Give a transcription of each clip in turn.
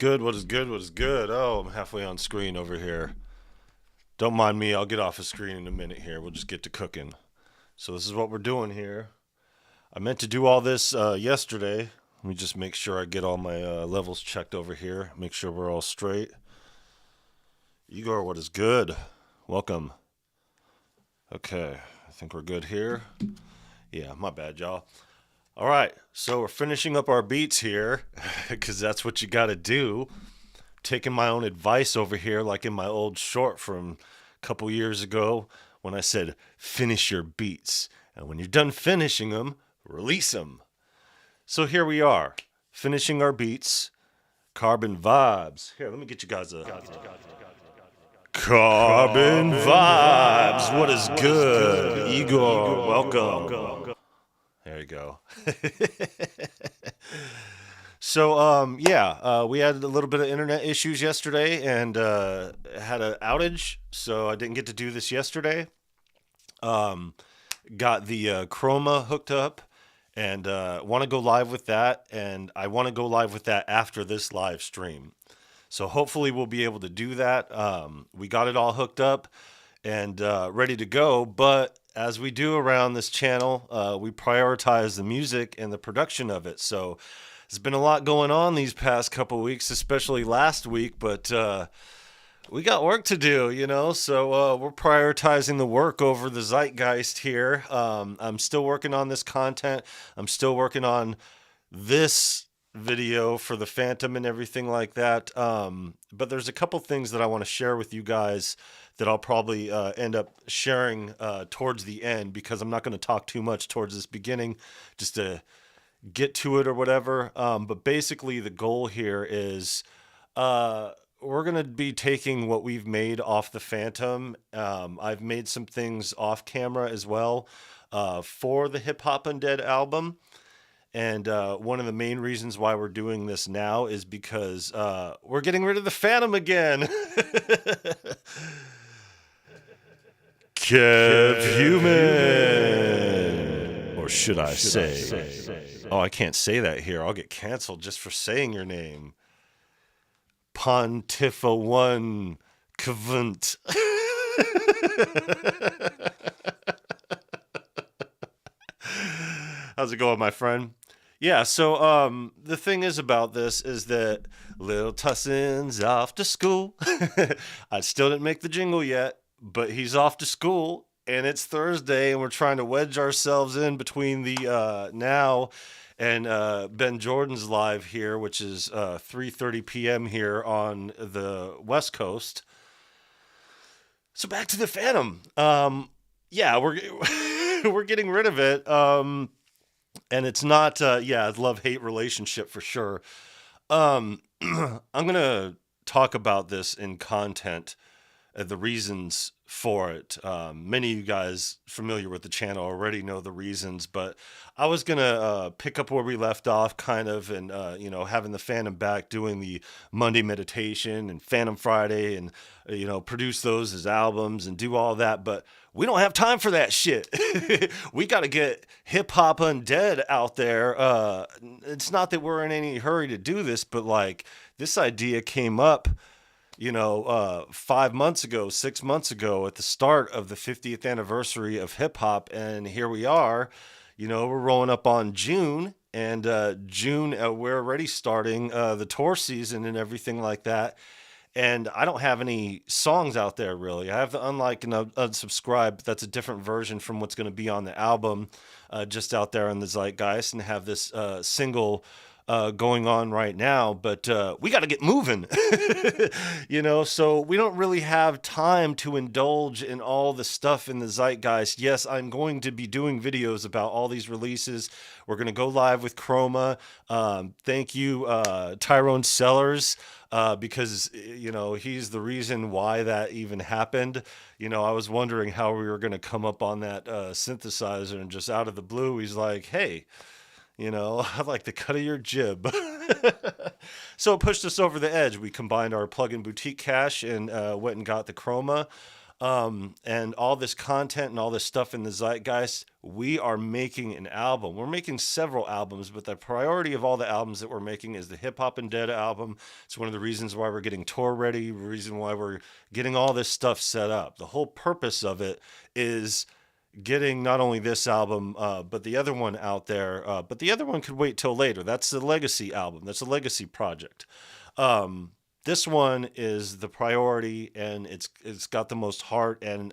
good? What is good? What is good? Oh, I'm halfway on screen over here. Don't mind me. I'll get off the screen in a minute here. We'll just get to cooking. So this is what we're doing here. I meant to do all this yesterday. Let me just make sure I get all my levels checked over here. Make sure we're all straight. Igor, what is good? Welcome. Okay, I think we're good here. Yeah, my bad, y'all. All right, so we're finishing up our beats here because that's what you got to do. Taking my own advice over here, like in my old short from a couple years ago when I said, finish your beats. And when you're done finishing them, release them. So here we are, finishing our beats. Carbon Vibes. Here, let me get you guys a... Carbon Vibes. What is good? Igor, welcome. There you go. So, we had a little bit of internet issues yesterday and had an outage, so I didn't get to do this yesterday. Got the Chroma hooked up and want to go live with that, and I want to go live with that after this live stream. So hopefully we'll be able to do that. We got it all hooked up and ready to go, but as we do around this channel, we prioritize the music and the production of it. So there's been a lot going on these past couple weeks, especially last week, but we got work to do, you know, so we're prioritizing the work over the zeitgeist here. I'm still working on this content. I'm still working on this video for the Phantom and everything like that. But there's a couple things that I want to share with you guys that I'll probably end up sharing towards the end, because I'm not going to talk too much towards this beginning just to get to it or whatever. But basically the goal here is we're going to be taking what we've made off the Phantom. I've made some things off camera as well for the Hip Hop Undead album. And one of the main reasons why we're doing this now is because we're getting rid of the Phantom again. Kev Human. Or should I say? Oh, I can't say that here. I'll get canceled just for saying your name. Pontifa One Kvunt. How's it going, my friend? Yeah, so the thing is about this is that little Tussinn's off to school. I still didn't make the jingle yet, but he's off to school, and it's Thursday, and we're trying to wedge ourselves in between the now and Ben Jordan's live here, which is 3:30 p.m. here on the West Coast. So back to the Phantom. Yeah, we're getting rid of it. And it's not, a love-hate relationship for sure. I'm going to talk about this in content, the reasons for it. Many of you guys familiar with the channel already know the reasons, but I was going to pick up where we left off kind of, and, having the Phantom back, doing the Monday meditation and Phantom Friday, and, produce those as albums and do all that, but we don't have time for that shit. We got to get Hip Hop Undead out there. It's not that we're in any hurry to do this, but like this idea came up, 5 months ago, 6 months ago at the start of the 50th anniversary of hip hop. And here we are, we're rolling up on June, and June, we're already starting the tour season and everything like that. And I don't have any songs out there, really. I have the Unlike and Unsubscribe. That's a different version from what's going to be on the album, just out there in the zeitgeist, and have this single going on right now. But we got to get moving, so we don't really have time to indulge in all the stuff in the zeitgeist. Yes, I'm going to be doing videos about all these releases. We're going to go live with Chroma. Thank you, Tyrone Sellers. Because, he's the reason why that even happened. I was wondering how we were going to come up on that synthesizer, and just out of the blue, he's like, hey, I like the cut of your jib. So it pushed us over the edge. We combined our plug-in boutique cash and went and got the Chroma. and all this content and all this stuff in the zeitgeist, we are making an album. We're making several albums, but the priority of all the albums that we're making is the Hip Hop and Dead album. It's one of the reasons why we're getting tour ready, reason why we're getting all this stuff set up. The whole purpose of it is getting not only this album, but the other one out there. But the other one could wait till later. That's the legacy album. That's a legacy project. This one is the priority, and it's got the most heart, and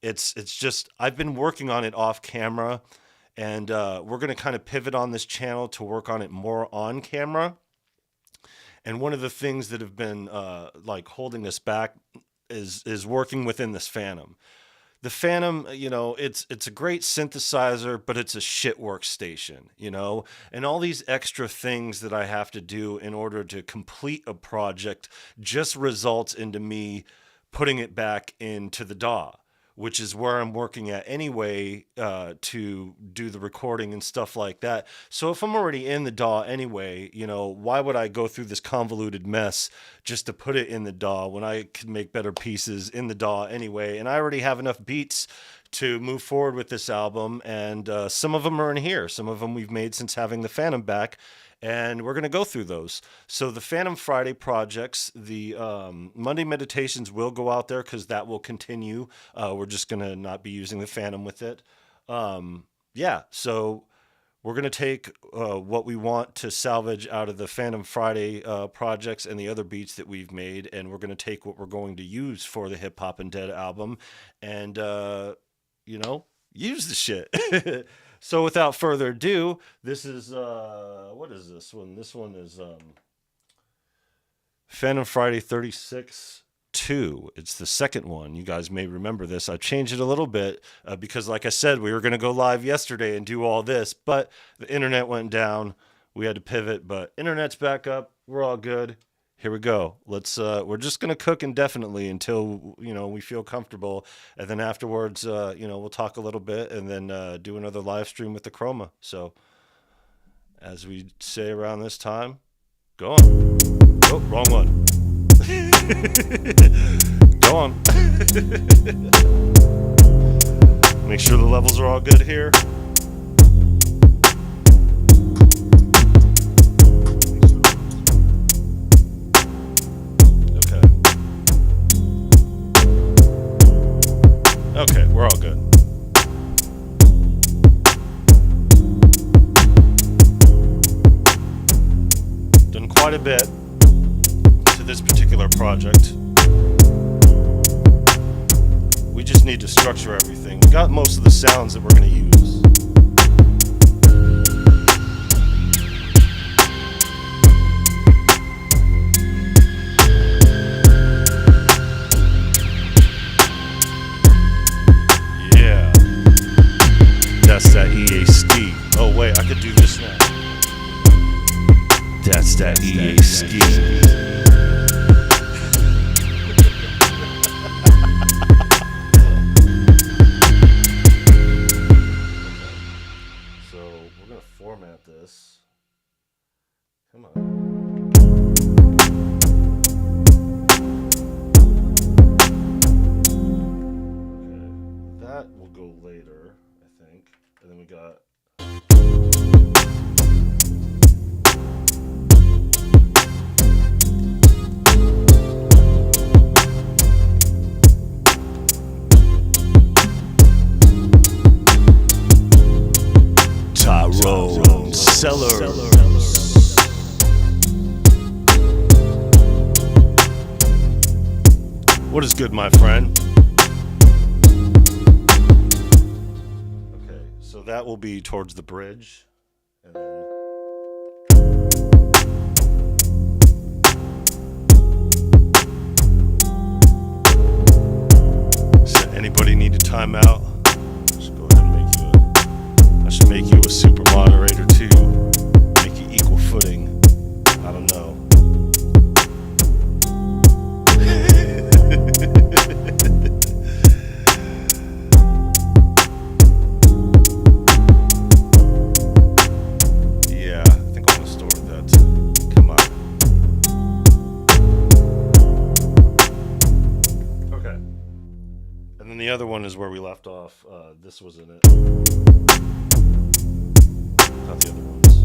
it's just I've been working on it off camera, and we're gonna kind of pivot on this channel to work on it more on camera. And one of the things that have been like holding us back is working within this Phantom. The Phantom, it's a great synthesizer, but it's a shit workstation, and all these extra things that I have to do in order to complete a project just results into me putting it back into the DAW, which is where I'm working at anyway, to do the recording and stuff like that. So if I'm already in the DAW anyway, why would I go through this convoluted mess just to put it in the DAW when I could make better pieces in the DAW anyway? And I already have enough beats to move forward with this album, and some of them are in here. Some of them we've made since having the Phantom back, and we're going to go through those. So the Phantom Friday projects, the Monday meditations will go out there because that will continue. We're just going to not be using the Phantom with it. So we're going to take what we want to salvage out of the Phantom Friday projects and the other beats that we've made, and we're going to take what we're going to use for the Hip Hop and Dead album and, use the shit. So without further ado, this is, what is this one? This one is Phantom Friday 36-2. It's the second one. You guys may remember this. I changed it a little bit because, like I said, we were going to go live yesterday and do all this, but the internet went down. We had to pivot, but internet's back up. We're all good. Here we go. We're just going to cook indefinitely until, we feel comfortable. And then afterwards, we'll talk a little bit and then do another live stream with the Chroma. So as we say around this time, go on. Oh, wrong one. Go on. Make sure the levels are all good here. Okay, we're all good. Done quite a bit to this particular project. We just need to structure everything. We got most of the sounds that we're going to use. That's that EA ski. Oh wait, I could do this now. That's that EA ski. So we're gonna format this. Come on. Okay, that will go later, I think. And then we got Tyrone Sellers. What is good, my friend? So that will be towards the bridge, and then does anybody need a timeout? Just go ahead and I should make you a super moderator too, make you equal footing. I don't know. And then the other one is where we left off. This was in it. Not the other ones.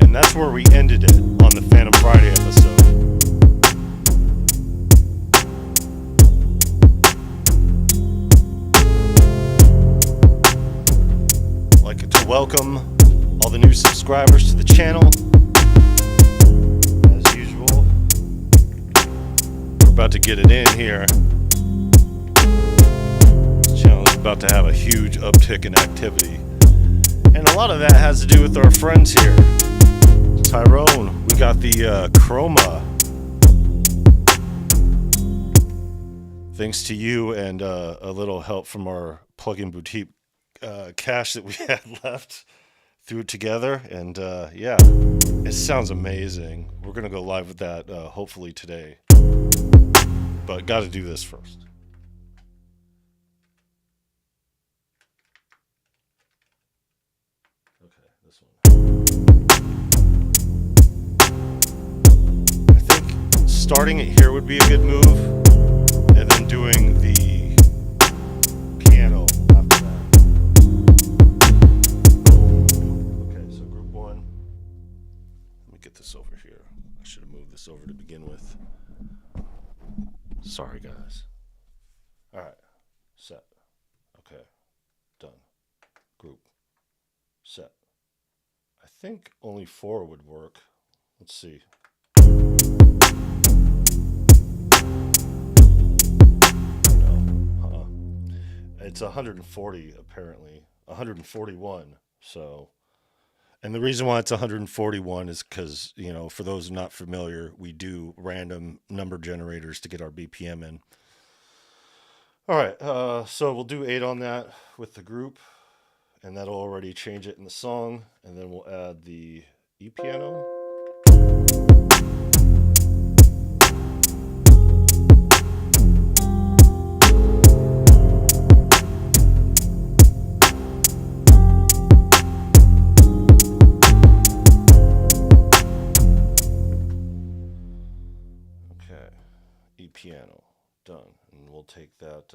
And that's where we ended it on the Phantom Friday episode. I'd like to welcome all the new subscribers to the channel. As usual, we're about to get it in here. This channel is about to have a huge uptick in activity. And a lot of that has to do with our friends here. Tyrone, we got the Chroma. Thanks to you and a little help from our plugin boutique cash that we had left. Threw it together, and yeah, it sounds amazing. We're gonna go live with that hopefully today, but got to do this first. Okay, this one. I think starting it here would be a good move, and then doing the piano after that. Get this over here. I should have moved this over to begin with. Sorry, guys. All right. Set. Okay. Done. Group. Set. I think only 4 would work. Let's see. No. It's 140 apparently. 141. So. And the reason why it's 141 is because, you know, for those not familiar, we do random number generators to get our BPM in. All right, so we'll do 8 on that with the group, and that'll already change it in the song. And then we'll add the E-piano. Piano done, and we'll take that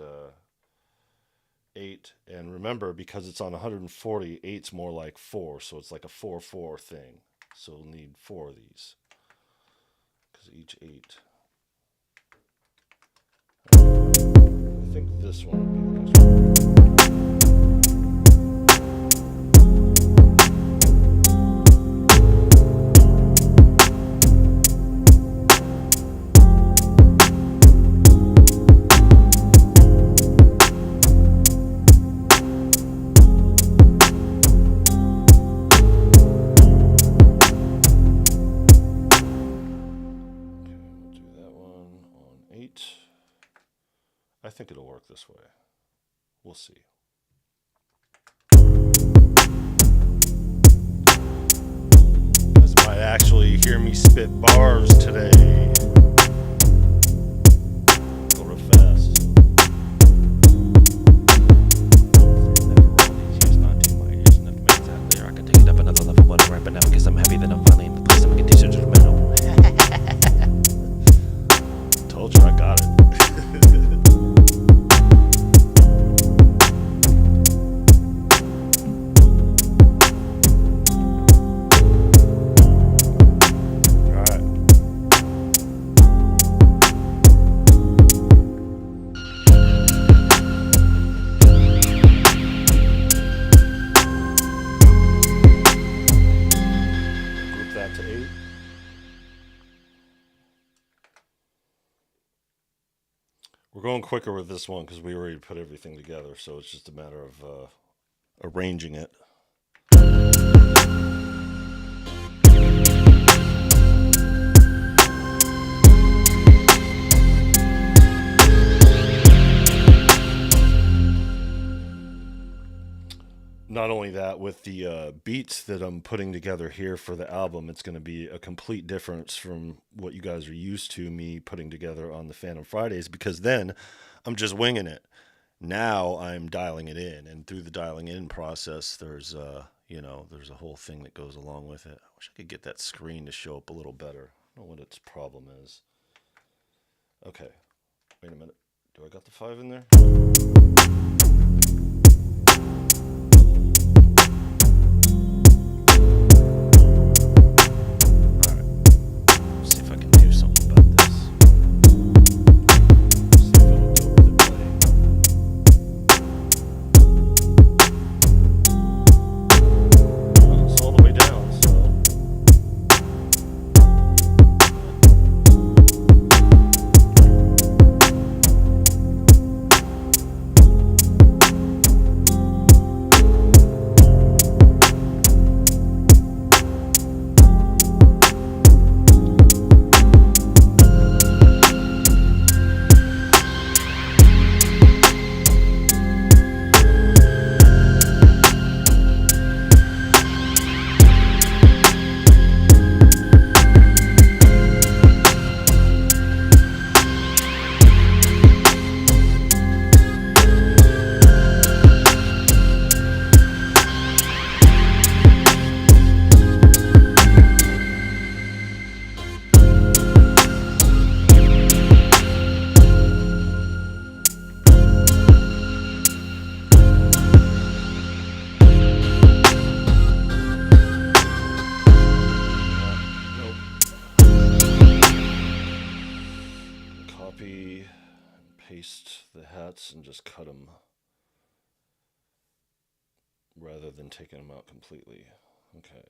8, and remember, because it's on 140, 8's more like 4, so it's like a 4/4 thing, so we'll need 4 of these because each 8. I think this one would be the next one. I think it'll work this way. We'll see. You guys might actually hear me spit bars today. Go real fast. Never roll these years, not too my ears, enough to make that clear. I can take it up another level, but I'm rapping now because I'm happy that I'm finally in the place. I'm gonna get digital metal. Told you I got it. We're going quicker with this one because we already put everything together, so it's just a matter of arranging it. Not only that, with the beats that I'm putting together here for the album, it's going to be a complete difference from what you guys are used to me putting together on the Phantom Fridays, because then I'm just winging it. Now I'm dialing it in, and through the dialing in process, there's you know, there's a whole thing that goes along with it. I wish I could get that screen to show up a little better. I don't know what its problem is. Okay, wait a minute. Do I got the 5 in there? Paste the hats and just cut them rather than taking them out completely. Okay.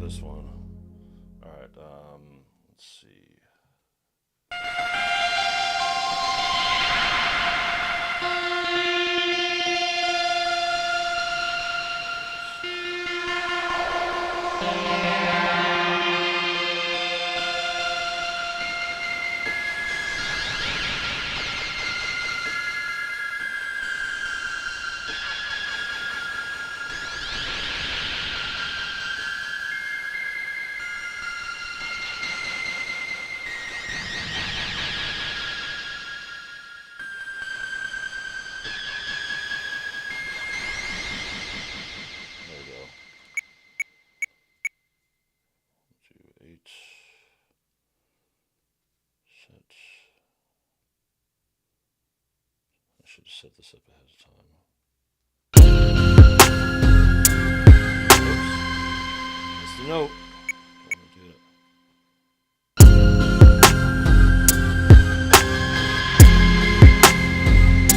This one. All right, let's see. I should have set this up ahead of time. Oops. That's the note.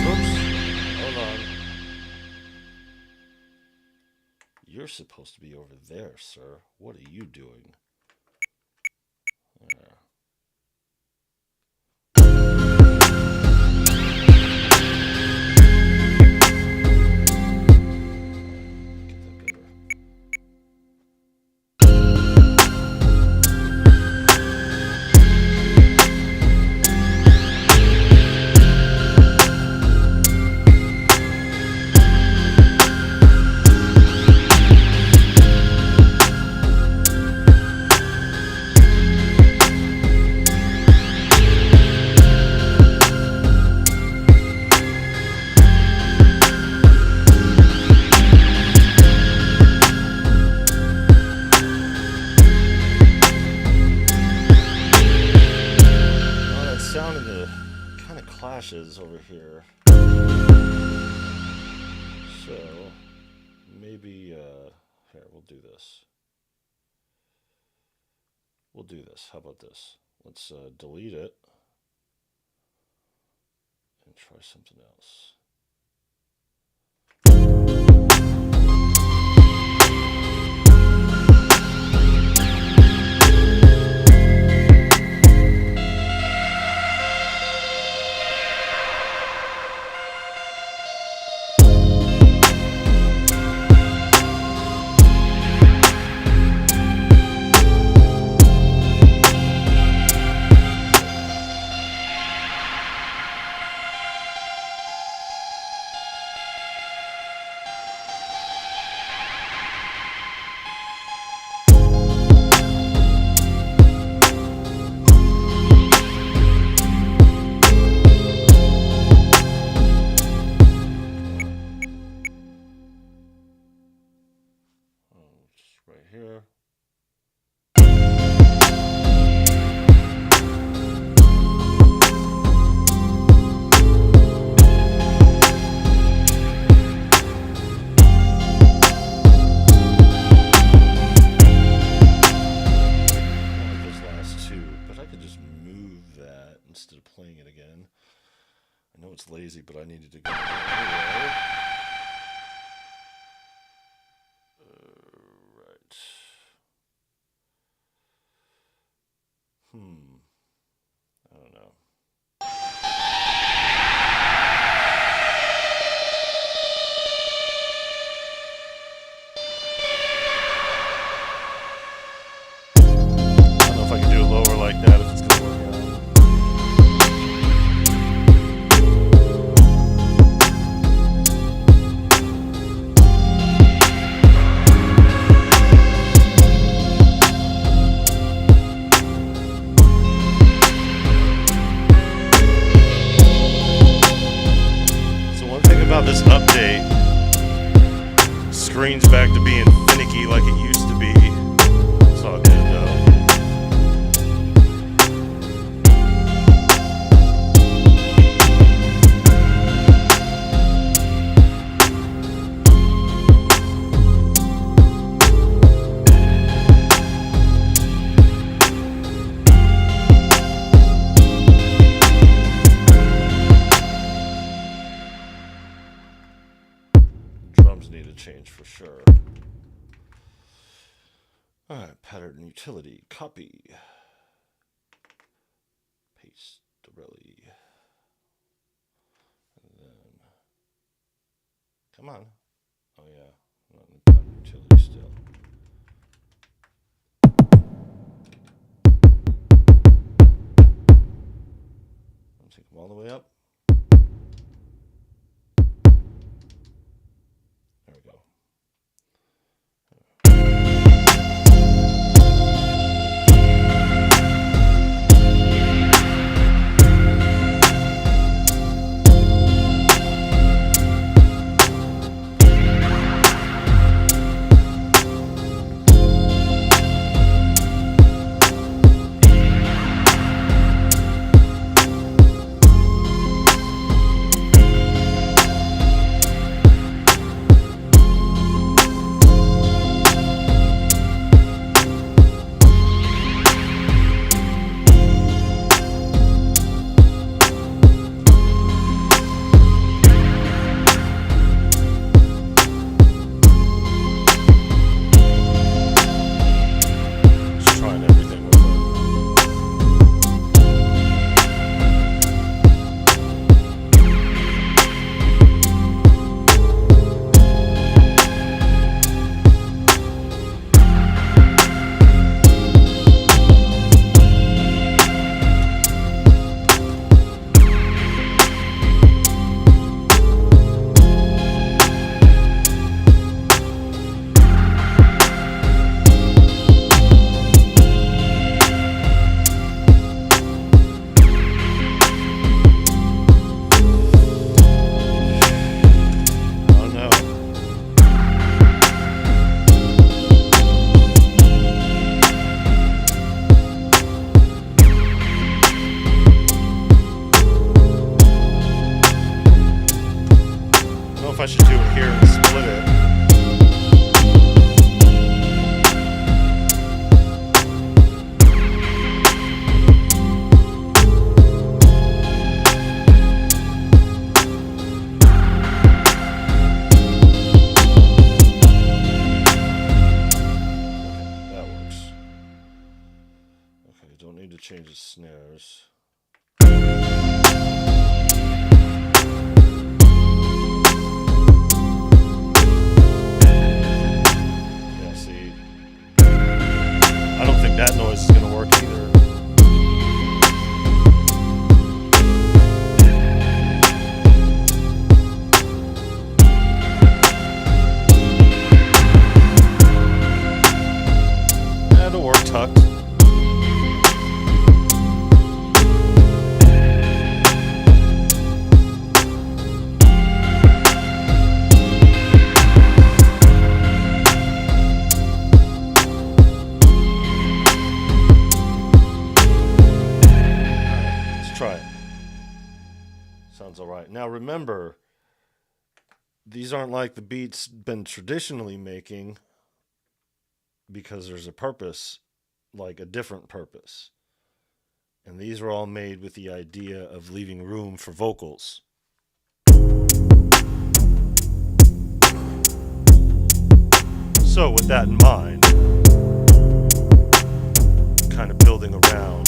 Oops. Hold on. You're supposed to be over there, sir. What are you doing? There. Clashes over here, so maybe here we'll do this. How about this? Let's delete it and try something else. instead of playing it again. I know it's lazy, but I needed to go anyway. Right. I don't know. I don't know if I can do it lower like that if it's going to work out. About this update, screen's back to being finicky like it used to be. It's all good though. Need a change for sure. Alright, pattern utility, copy, paste, really. And then, come on. Oh yeah, not in pattern utility still. I'll take them all the way up. There we go. If I should do it here and split it. Okay, that works. Okay, don't need to change the snares. That noise is going to work either. That'll work tucked. Try it. Sounds all right. Now remember, these aren't like the beats been traditionally making, because there's a purpose, like a different purpose. And these were all made with the idea of leaving room for vocals. So with that in mind, kind of building around.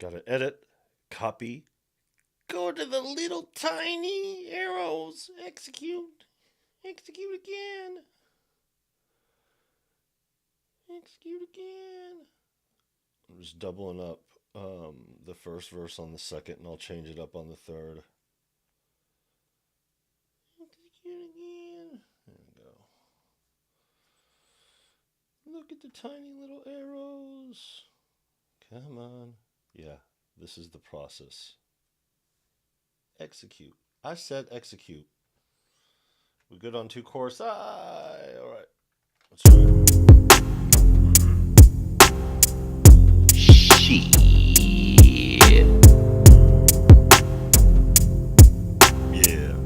Gotta edit, copy, go to the little tiny arrows, execute again, execute again. I'm just doubling up the first verse on the second, and I'll change it up on the third. Execute again. There we go. Look at the tiny little arrows. Come on. Yeah, this is the process. Execute. I said execute. We good on 2 chorus? All right. Let's try it. Shit. Yeah.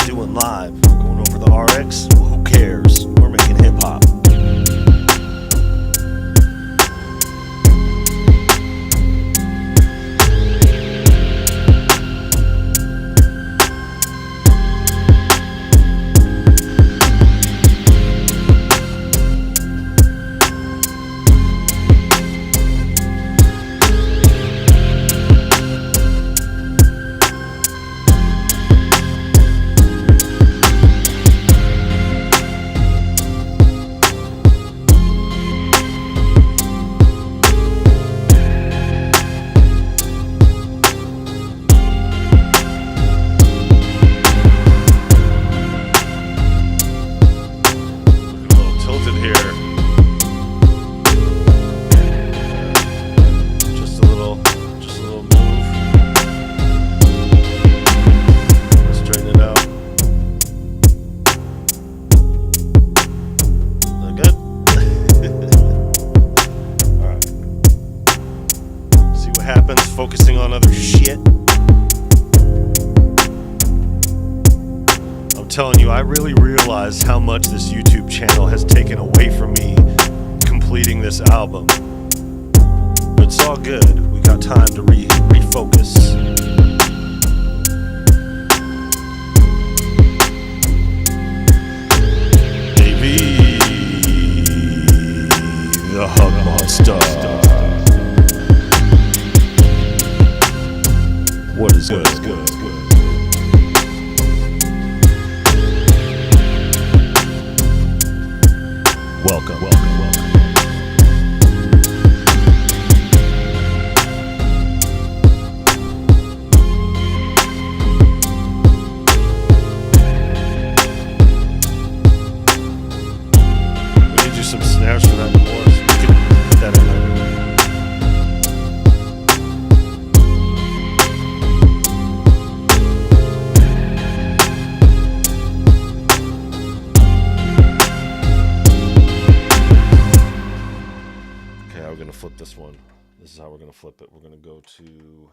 Doing live, going over the RX. Well, who cares? We're making hip hop. Focusing on other shit. I'm telling you, I really realize how much this YouTube channel has taken away from me completing this album. But it's all good. We got time to refocus. Baby, the Hug Monster. What is good? Welcome. how we're going to flip it. We're going to go to...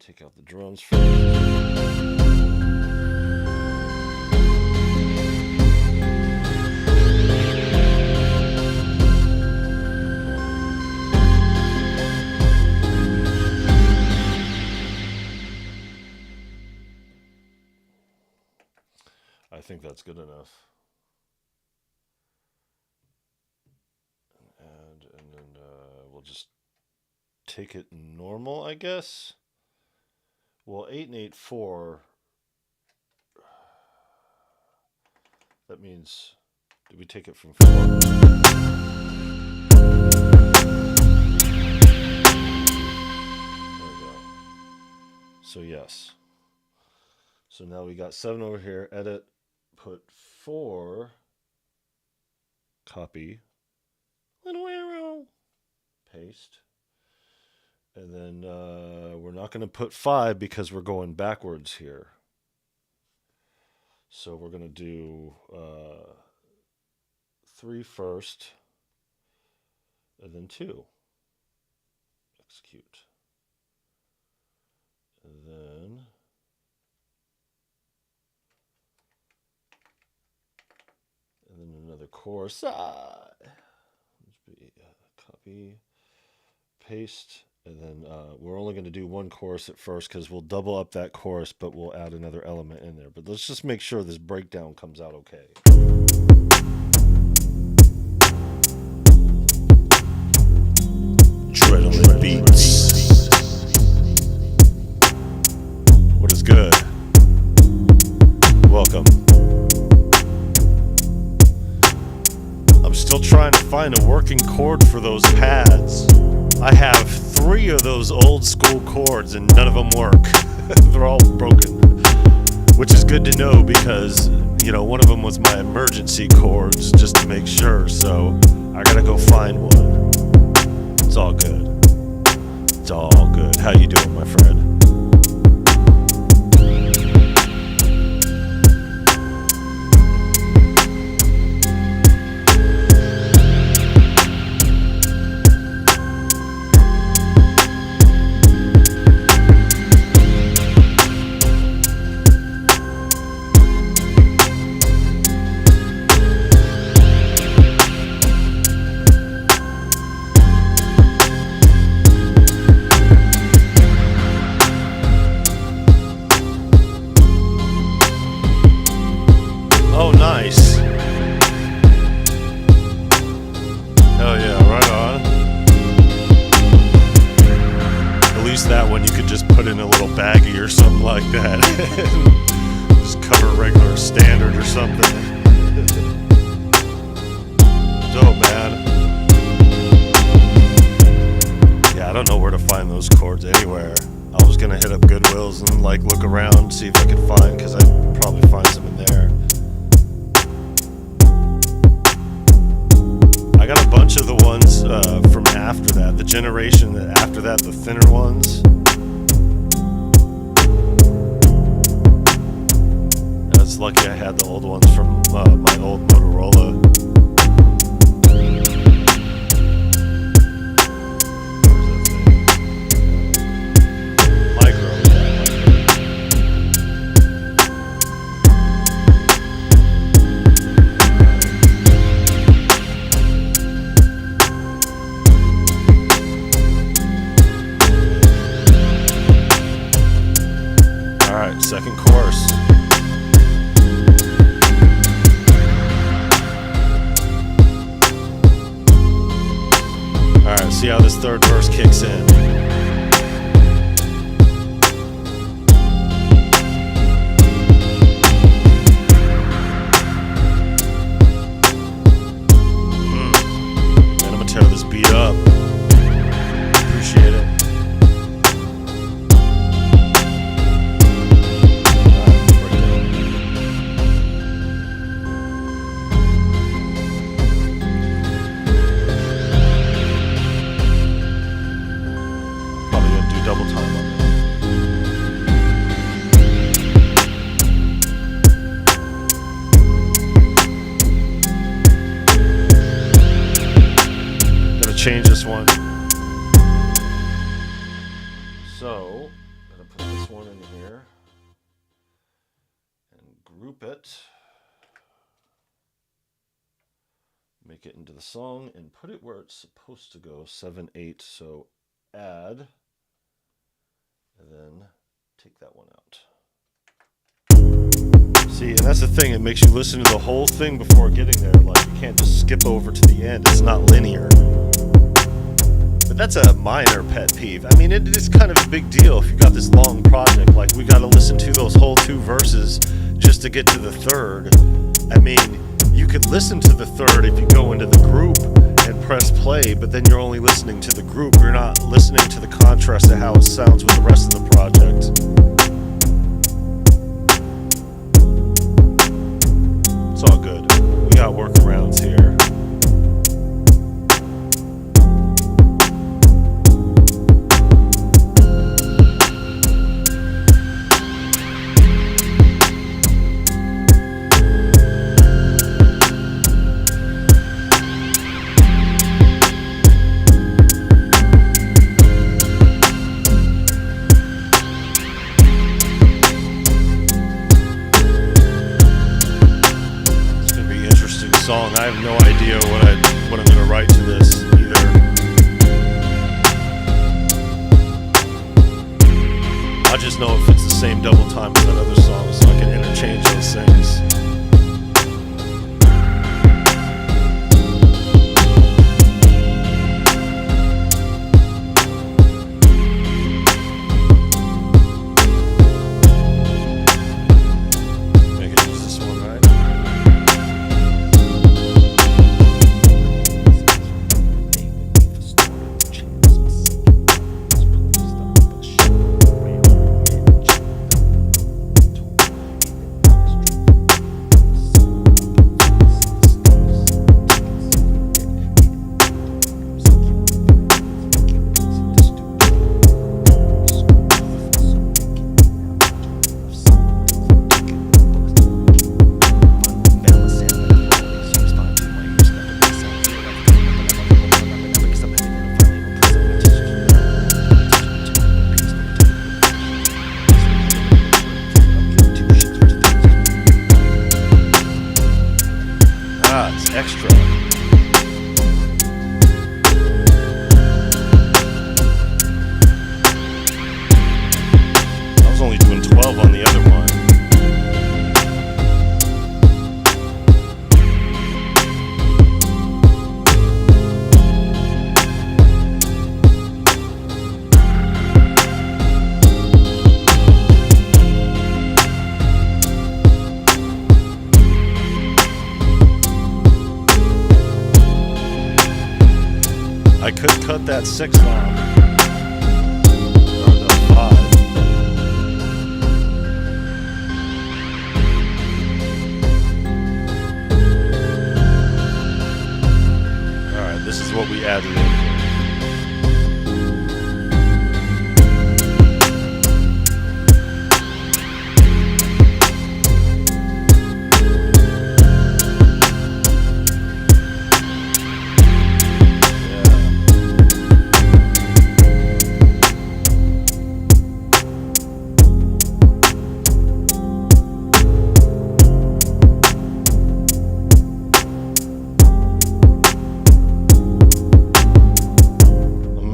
Take out the drums first. I think that's good enough. And then we'll just take it normal, I guess. Well, 8 and 8, 4. That means, did we take it from 4? There we go. So yes. So now we got 7 over here. Edit. Put 4. Copy. Little arrow. Paste. And then we're not going to put 5 because we're going backwards here. So we're going to do 3 first, and then 2. Execute. And then another chorus. Copy, paste. And then we're only going to do 1 chorus at first because we'll double up that chorus, but we'll add another element in there. But let's just make sure this breakdown comes out okay. Adrenaline Beats. What is good? Welcome. I'm still trying to find a working chord for those pads. I have 3 of those old school chords and none of them work. They're all broken, which is good to know because, you know, one of them was my emergency chords just to make sure. So I gotta go find one. It's all good. It's all good. How you doing, my friend? Nice. Hell yeah, right on. At least that one you could just put in a little baggie or something like that. Just cover regular standard or something. Dope, man. Yeah, I don't know where to find those chords anywhere. I was gonna hit up Goodwill's and like look around, see if I could find, because I'd probably find some in there. I got a bunch of the ones from after that, the generation after that, the thinner ones. That's lucky I had the old ones from my old Motorola. Second chorus. Alright, see how this third verse kicks in. Man, I'm gonna tear this beat up. Appreciate it. Double time on that. change this one. So, I'm going to put this one in here and group it. Make it into the song and put it where it's supposed to go, 7/8. So add, and then take that one out. See, and that's the thing, it makes you listen to the whole thing before getting there. Like, you can't just skip over to the end, it's not linear. But that's a minor pet peeve. I mean, it is kind of a big deal if you got this long project. Like, we got to listen to those whole 2 verses just to get to the third. I mean, you could listen to the third if you go into the group and press play, but then you're only listening to the group. You're not listening to the contrast of how it sounds with the rest of the project. It's all good. We got workarounds here. Song. I have no idea what I'm gonna write to this either. I just know if it's the same double time as that other song, so I can interchange those things. Extra. I was only doing 12 on the other one. I could cut that 6 off, or the 5. Alright, this is what we added in.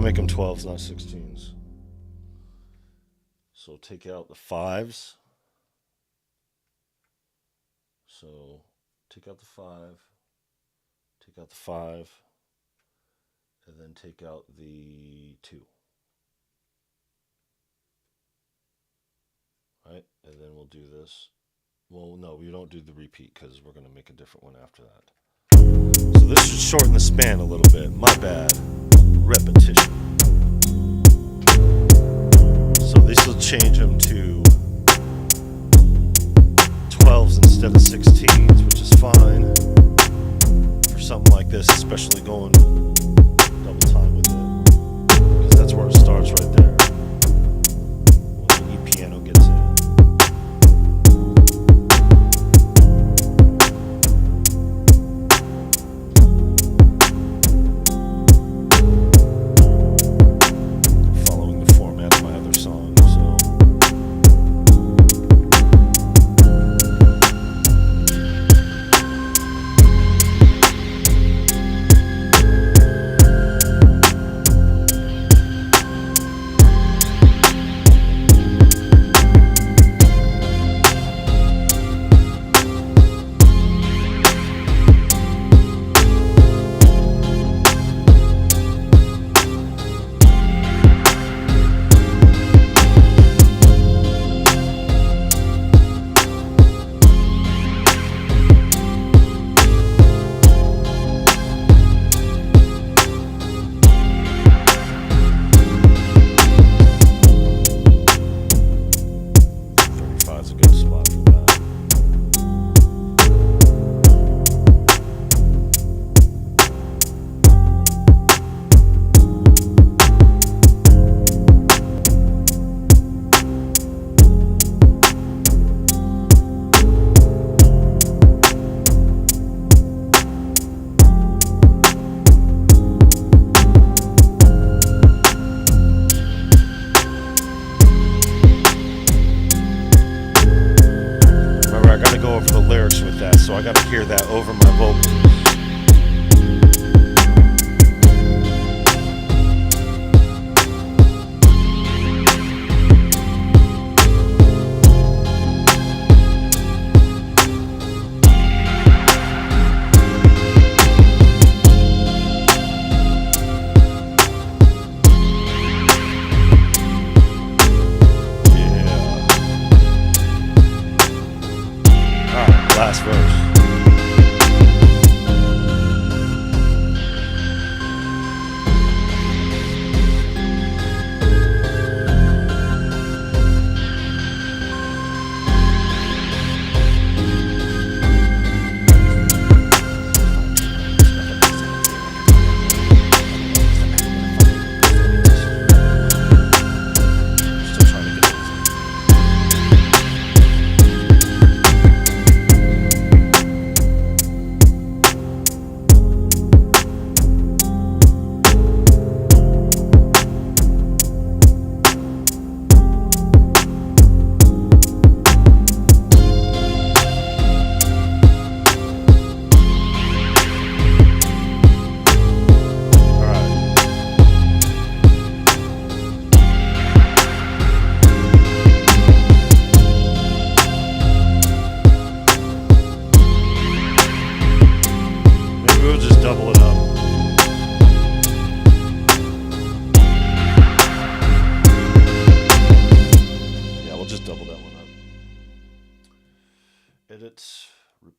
Make them 12s, not 16s. So take out the 5s. So take out the 5, take out the 5, and then take out the 2. Right? And then we'll do this. Well, no, we don't do the repeat because we're going to make a different one after that. So this should shorten the span a little bit. My bad. Repetition. So this will change them to 12s instead of 16s, which is fine for something like this, especially going double time with it, because that's where it starts right there. When the piano gets in.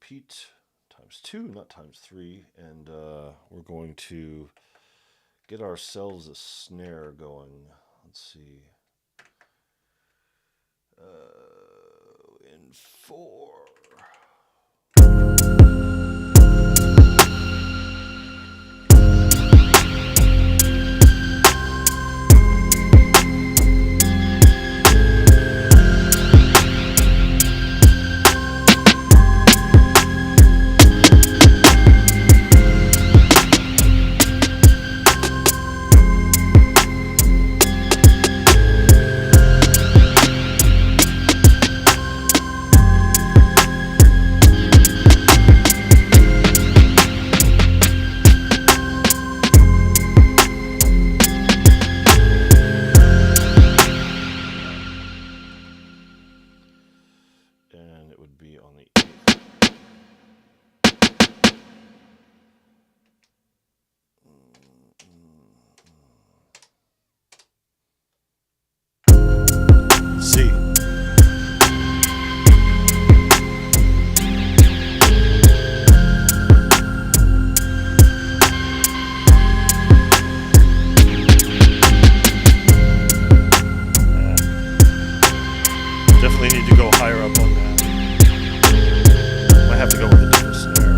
repeat times 2, not times 3, and we're going to get ourselves a snare going. Let's see. In 4. And it would be on the 8th. C. Definitely need to go higher up on that. Might have to go with a different snare.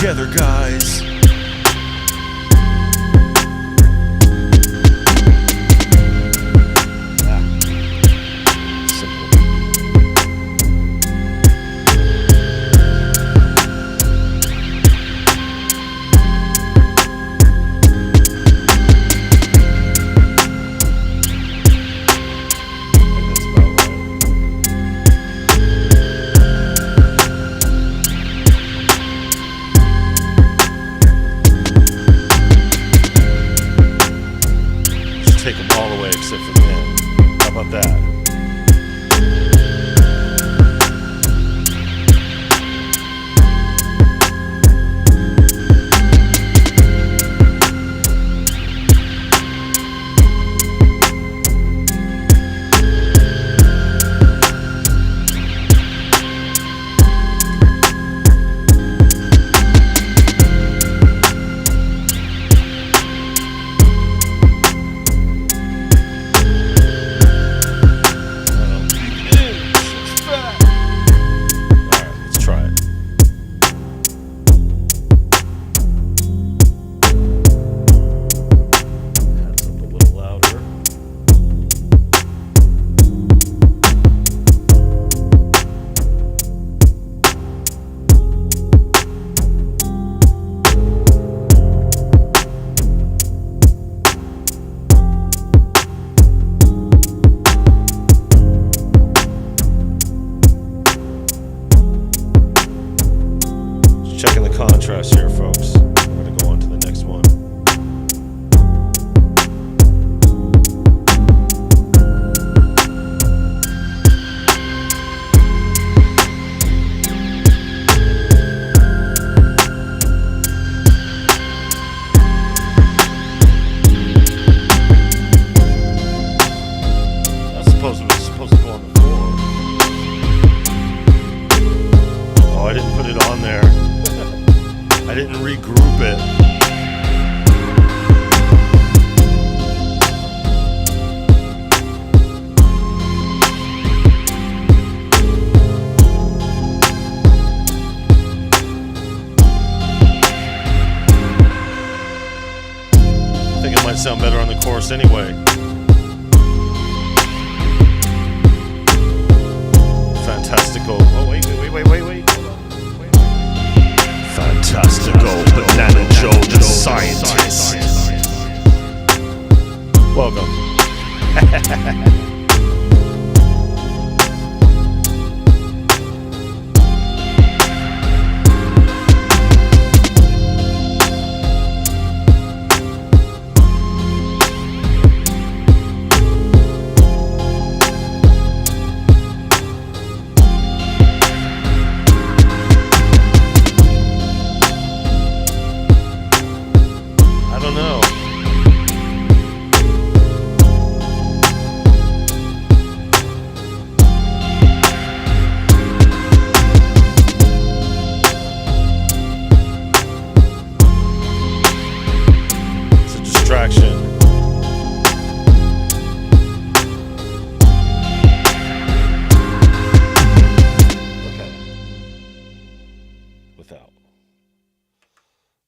together, guys. Take them all away except for the end. How about that? digress here, folks. We're going to go on to the next one. Supposed to go on the floor. Oh, I didn't put it on there. I didn't regroup it. I think it might sound better on the chorus anyway. Fantastical. Oh, wait. Hold on. Wait. Fantastical Banana Joe the Scientist. Welcome.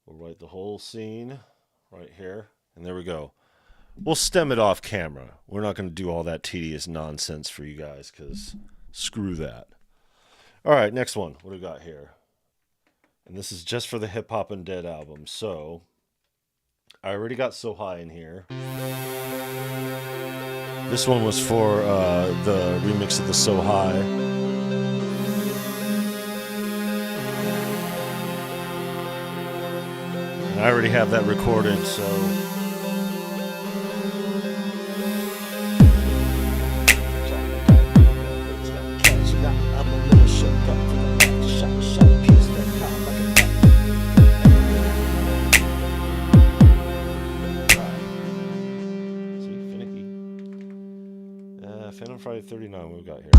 We'll write the whole scene right here, and there we go. We'll stem it off camera. We're not going to do all that tedious nonsense for you guys, because screw that. All right, next one. What do we got here? And this is just for the Hip Hop and Dead album. So I already got So High in here. This one was for the remix of the So High. And I already have that recorded, so Phantom Friday 39, what we got here?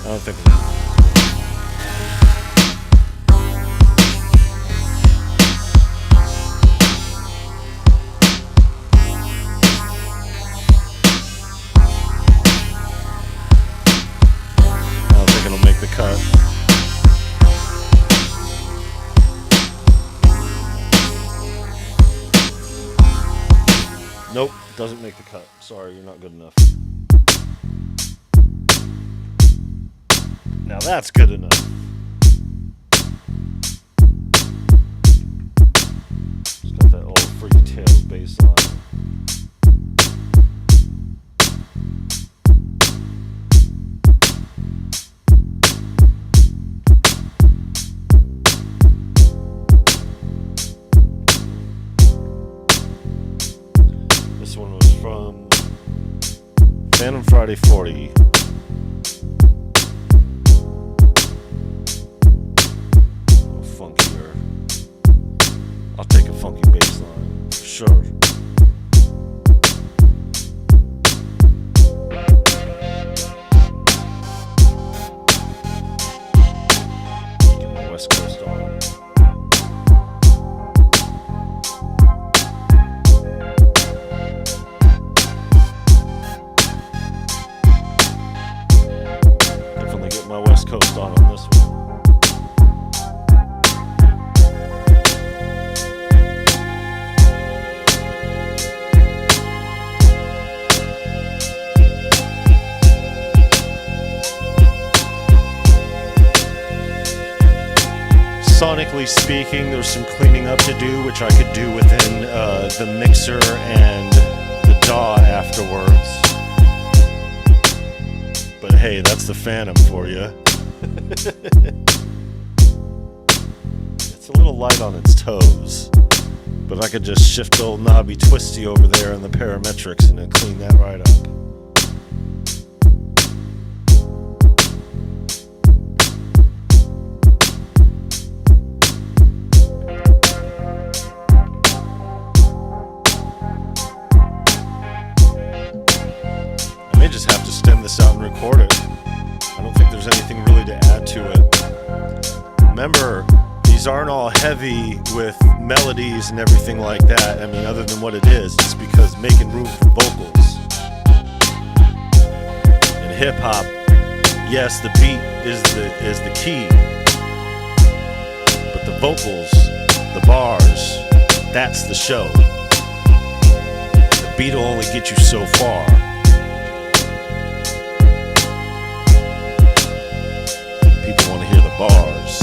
I don't think it'll make the cut. Nope, doesn't make the cut. Sorry, you're not good enough. Now that's good enough. Just got that old Freaky Tales bass line. This one was from Phantom Friday 40. Funkier. I'll take a funky bass line for sure. Get my West Coast on. coast on this one. Sonically speaking, there's some cleaning up to do, which I could do within the mixer and the DAW afterwards. But hey, that's the Phantom for you. It's a little light on its toes, but I could just shift old knobby twisty over there in the parametrics and then clean that right up. Just have to stem this out and record it. I don't think there's anything really to add to it. Remember, these aren't all heavy with melodies and everything like that. I mean, other than what it is, it's because making room for vocals. In hip hop, yes, the beat is the key, but the vocals, the bars, that's the show. The beat will only get you so far. People want to hear the bars.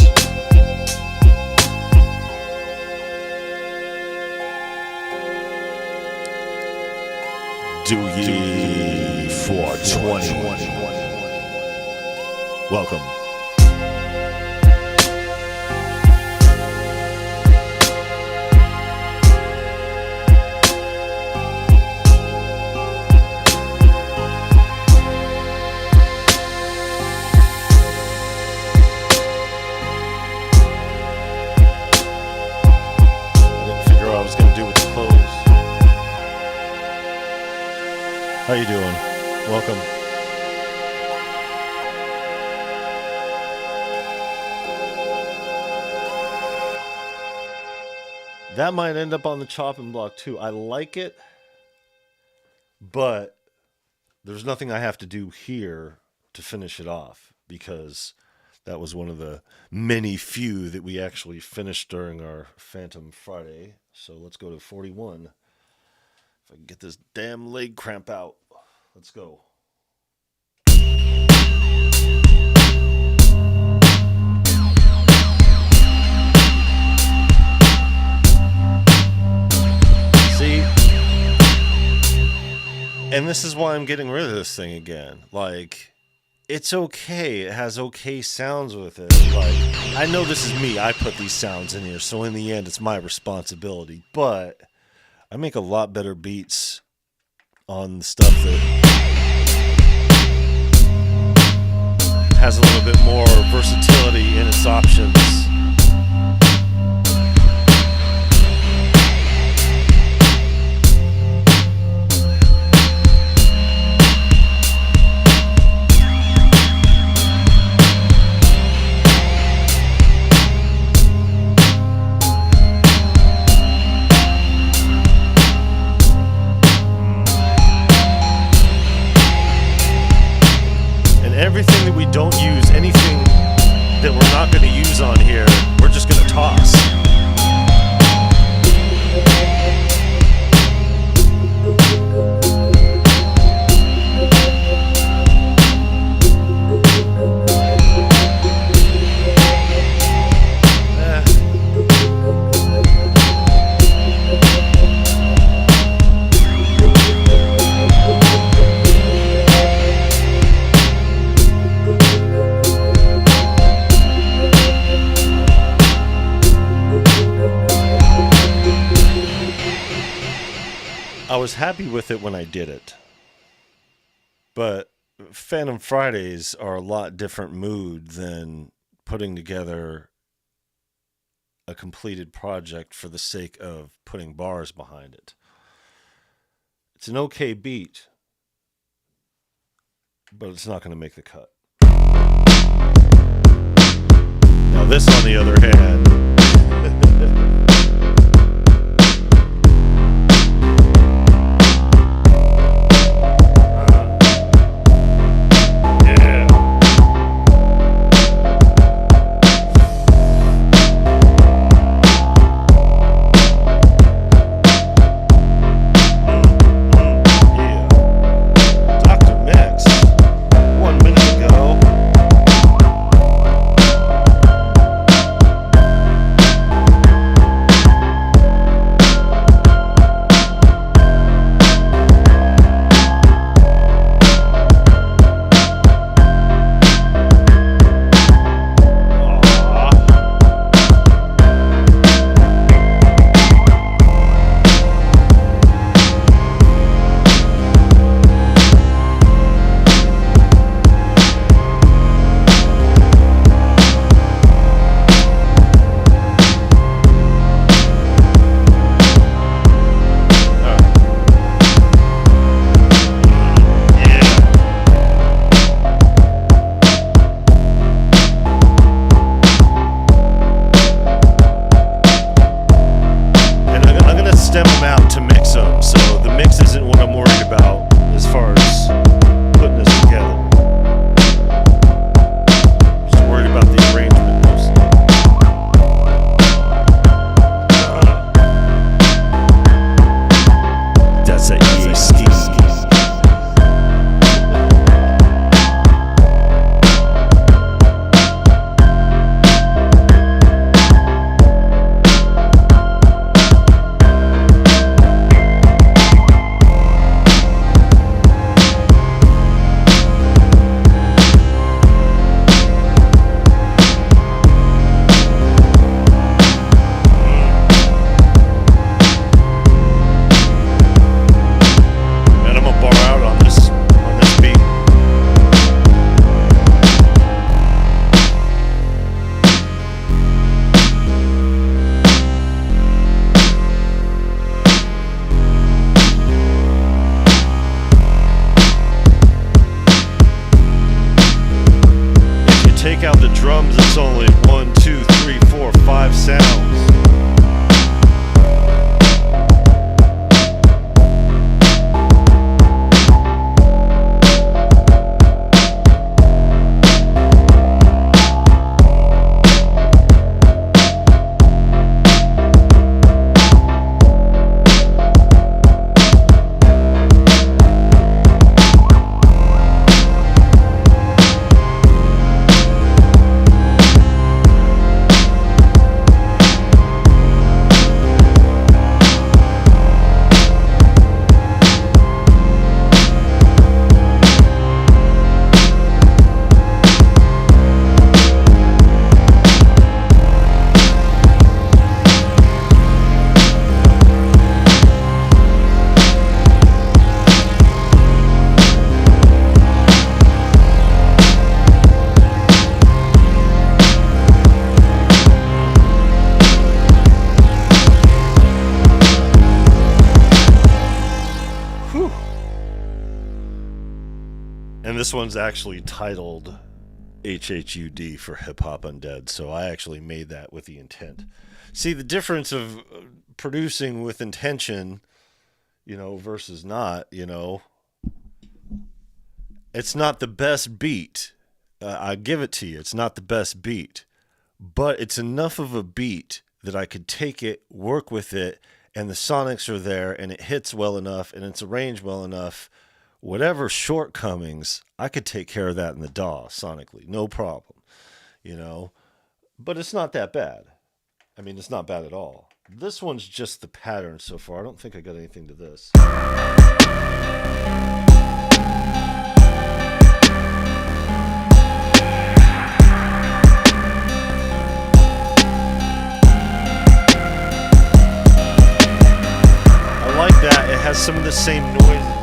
Do ye 420. Welcome. How you doing? Welcome. That might end up on the chopping block too. I like it, but there's nothing I have to do here to finish it off because that was one of the many few that we actually finished during our Phantom Friday. So let's go to 41. If I can get this damn leg cramp out. Let's go. See? And this is why I'm getting rid of this thing again. Like, it's okay. It has okay sounds with it. Like, I know this is me. I put these sounds in here. So in the end, it's my responsibility. But I make a lot better beats on the stuff that has a little bit more versatility in its options. Everything that we don't use, anything that we're not going to use on here, we're just going to toss. I was happy with it when I did it, but Phantom Fridays are a lot different mood than putting together a completed project for the sake of putting bars behind it. It's an okay beat, but it's not going to make the cut. Now this, on the other hand, take out the drums, it's only 1, 2, 3, 4, 5 sounds. And this one's actually titled HHUD for Hip Hop Undead, so I actually made that with the intent. See, the difference of producing with intention, versus not, it's not the best beat. I give it to you. It's not the best beat, but it's enough of a beat that I could take it, work with it, and the sonics are there, and it hits well enough, and it's arranged well enough. Whatever shortcomings, I could take care of that in the DAW sonically, no problem, But it's not that bad. I mean, it's not bad at all. This one's just the pattern so far. I don't think I got anything to this. I like that. It has some of the same noises.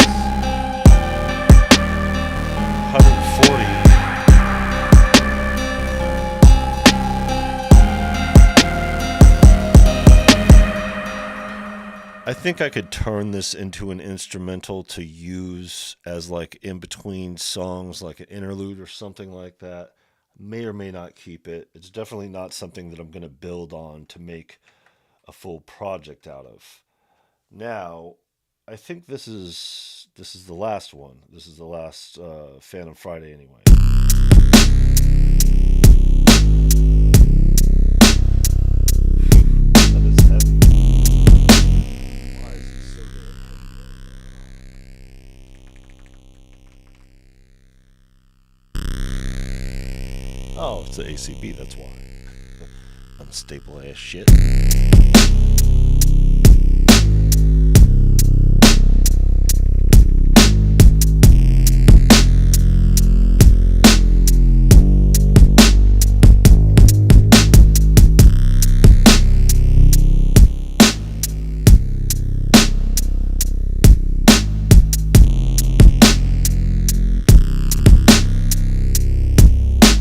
140. I think I could turn this into an instrumental to use as like in between songs, like an interlude or something like that. May or may not keep it. It's definitely not something that I'm going to build on to make a full project out of. Now, I think this is the last one. This is the last Phantom Friday anyway. That is heavy. Why is it so damn heavy? Oh, it's the ACB, that's why. Unstable ass shit.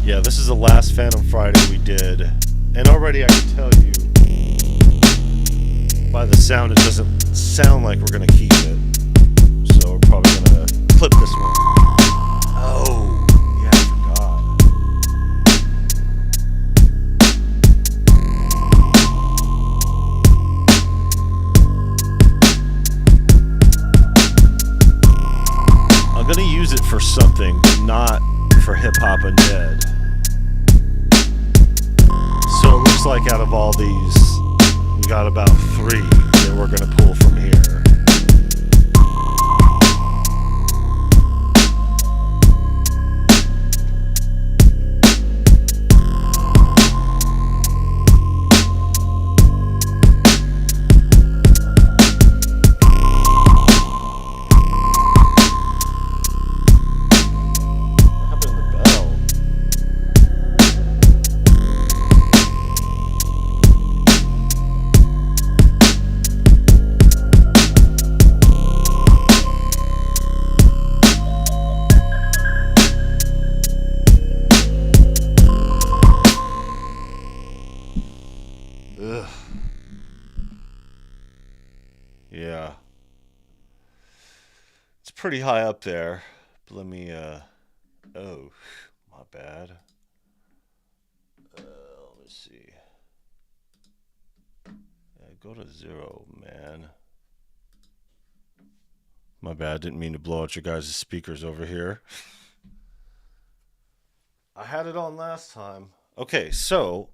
Yeah, this is the last Phantom Friday we did, and already I can tell you by the sound it doesn't sound like we're going to keep it, so we're probably going to clip this one. Oh, yeah, I forgot. I'm going to use it for something, but not for Hip Hop Undead. So it looks like out of all these, we got about 3 that we're going to pull from here. What happened to the bell? Ugh. Yeah. It's pretty high up there. But let me, oh, my bad. Let me see. Yeah, go to 0, man. My bad, didn't mean to blow out your guys' speakers over here. I had it on last time. Okay, so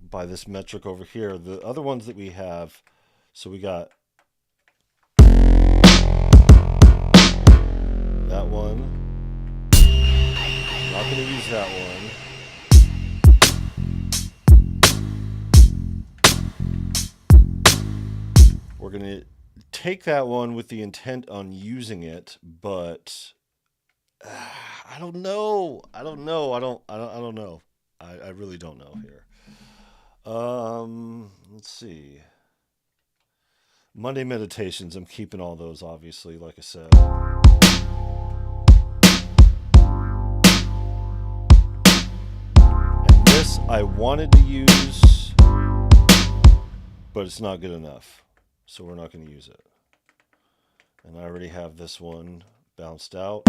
by this metric over here, the other ones that we have, so we got that one. Not going to use that one. We're going to take that one with the intent on using it, but I don't know. I don't know. I don't know. I really don't know here. Let's see. Monday meditations. I'm keeping all those, obviously, like I said. And this I wanted to use, but it's not good enough. So we're not going to use it. And I already have this one bounced out.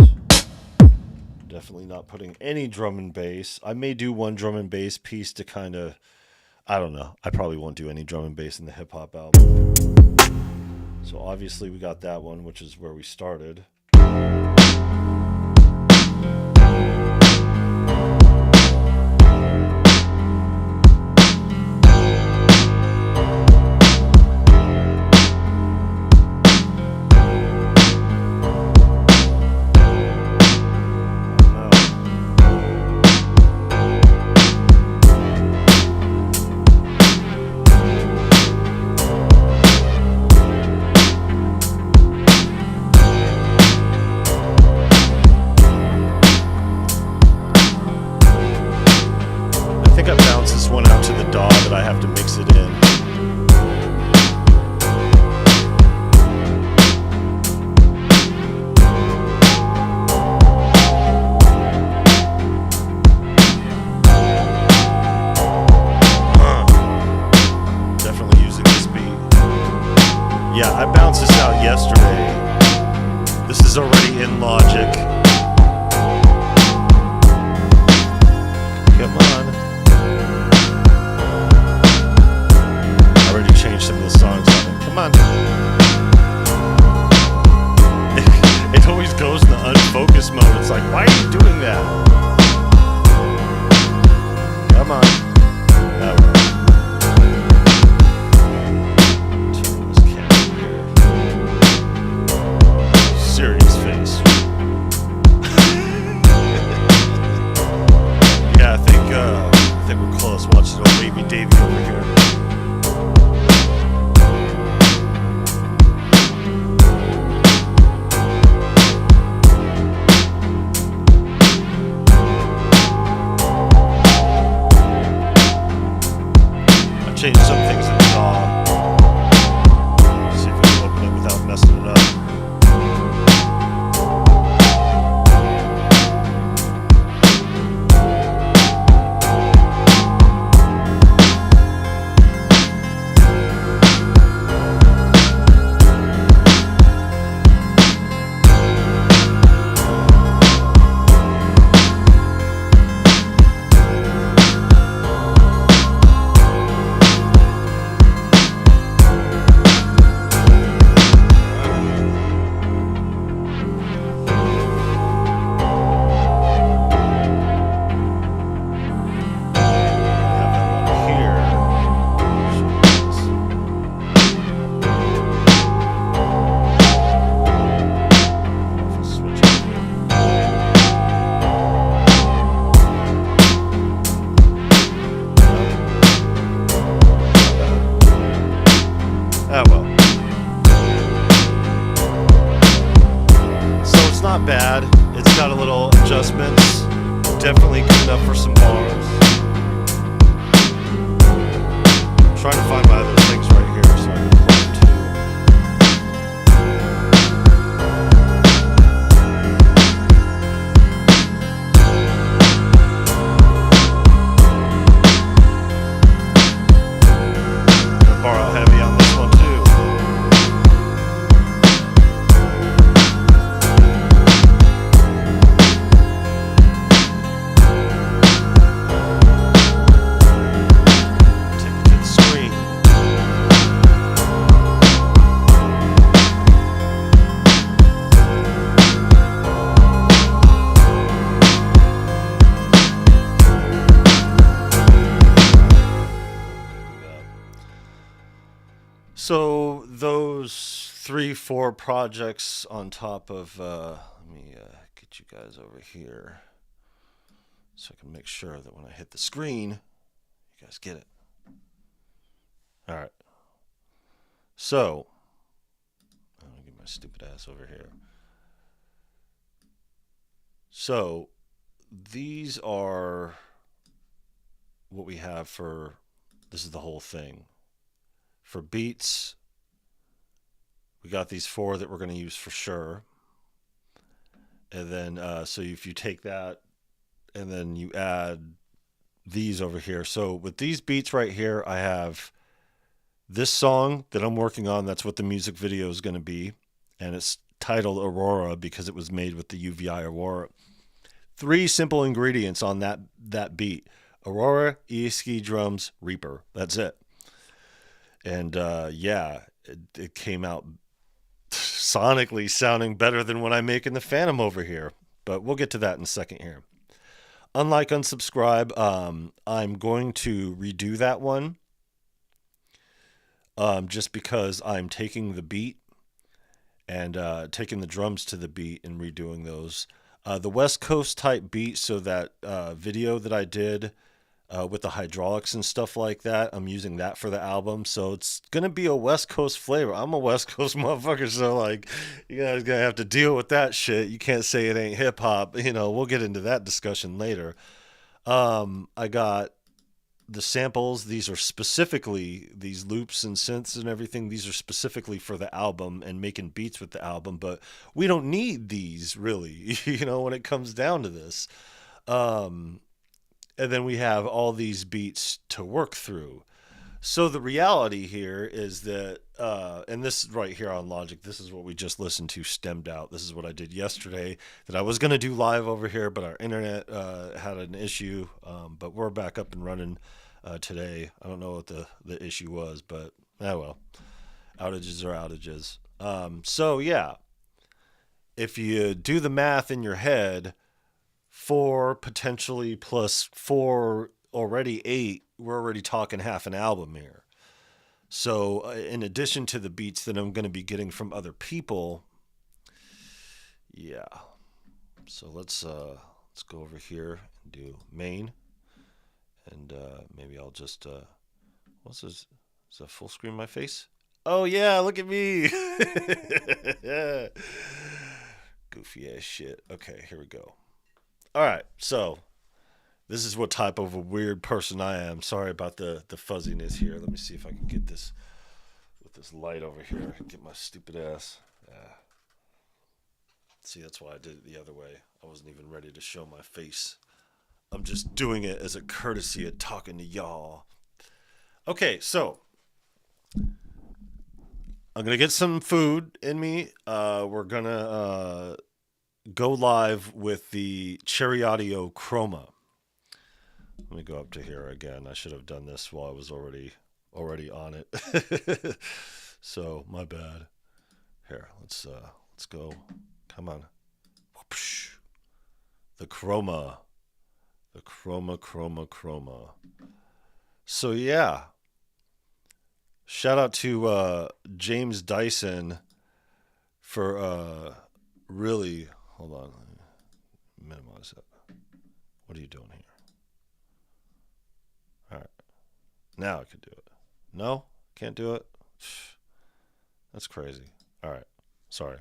Definitely not putting any drum and bass. I may do one drum and bass piece to kind of, I don't know. I probably won't do any drum and bass in the hip hop album. So obviously we got that one, which is where we started. So those 3, 4 projects on top of, let me get you guys over here so I can make sure that when I hit the screen, you guys get it. All right. So, I'm going to get my stupid ass over here. So, these are what we have for, this is the whole thing. For beats, we got these 4 that we're going to use for sure. And then, so if you take that and then you add these over here. So with these beats right here, I have this song that I'm working on. That's what the music video is going to be. And it's titled Aurora because it was made with the UVI Aurora. 3 simple ingredients on that beat. Aurora, ESC drums, Reaper. That's it. And yeah, it came out sonically sounding better than what I make in the Phantom over here. But we'll get to that in a second here. Unlike Unsubscribe, I'm going to redo that one just because I'm taking the beat and taking the drums to the beat and redoing those. The West Coast type beat, so that video that I did with the hydraulics and stuff like that, I'm using that for the album. So it's going to be a West Coast flavor. I'm a West Coast motherfucker, so like, you guys going to have to deal with that shit. You can't say it ain't hip hop. You know, we'll get into that discussion later. I got the samples. These are specifically, these loops and synths and everything, these are specifically for the album and making beats with the album, but we don't need these really, you know, when it comes down to this. And then we have all these beats to work through. So the reality here is that, and this right here on Logic, this is what we just listened to stemmed out. This is what I did yesterday that I was going to do live over here, but our internet had an issue. But we're back up and running today. I don't know what the issue was, but well, outages are outages. So yeah, if you do the math in your head, 4 potentially plus 4, already 8, we're already talking half an album here. So in addition to the beats that I'm going to be getting from other people, yeah. So let's go over here and do main, and maybe I'll just what's this? Is that full screen my face? Oh yeah, look at me. Goofy ass shit. Okay, here we go. All right, so this is what type of a weird person I am. Sorry about the fuzziness here. Let me see if I can get this with this light over here. Get my stupid ass. See, that's why I did it the other way. I wasn't even ready to show my face. I'm just doing it as a courtesy of talking to y'all. Okay, so I'm going to get some food in me. We're going to go live with the Cherry Audio Chroma. Let me go up to here again. I should have done this while I was already on it. So my bad. Here, let's go. Come on. The Chroma. The Chroma. So yeah. Shout out to James Dyson for really, hold on, let me minimize that. What are you doing here? All right. Now I can do it. No? Can't do it? That's crazy. All right. Sorry.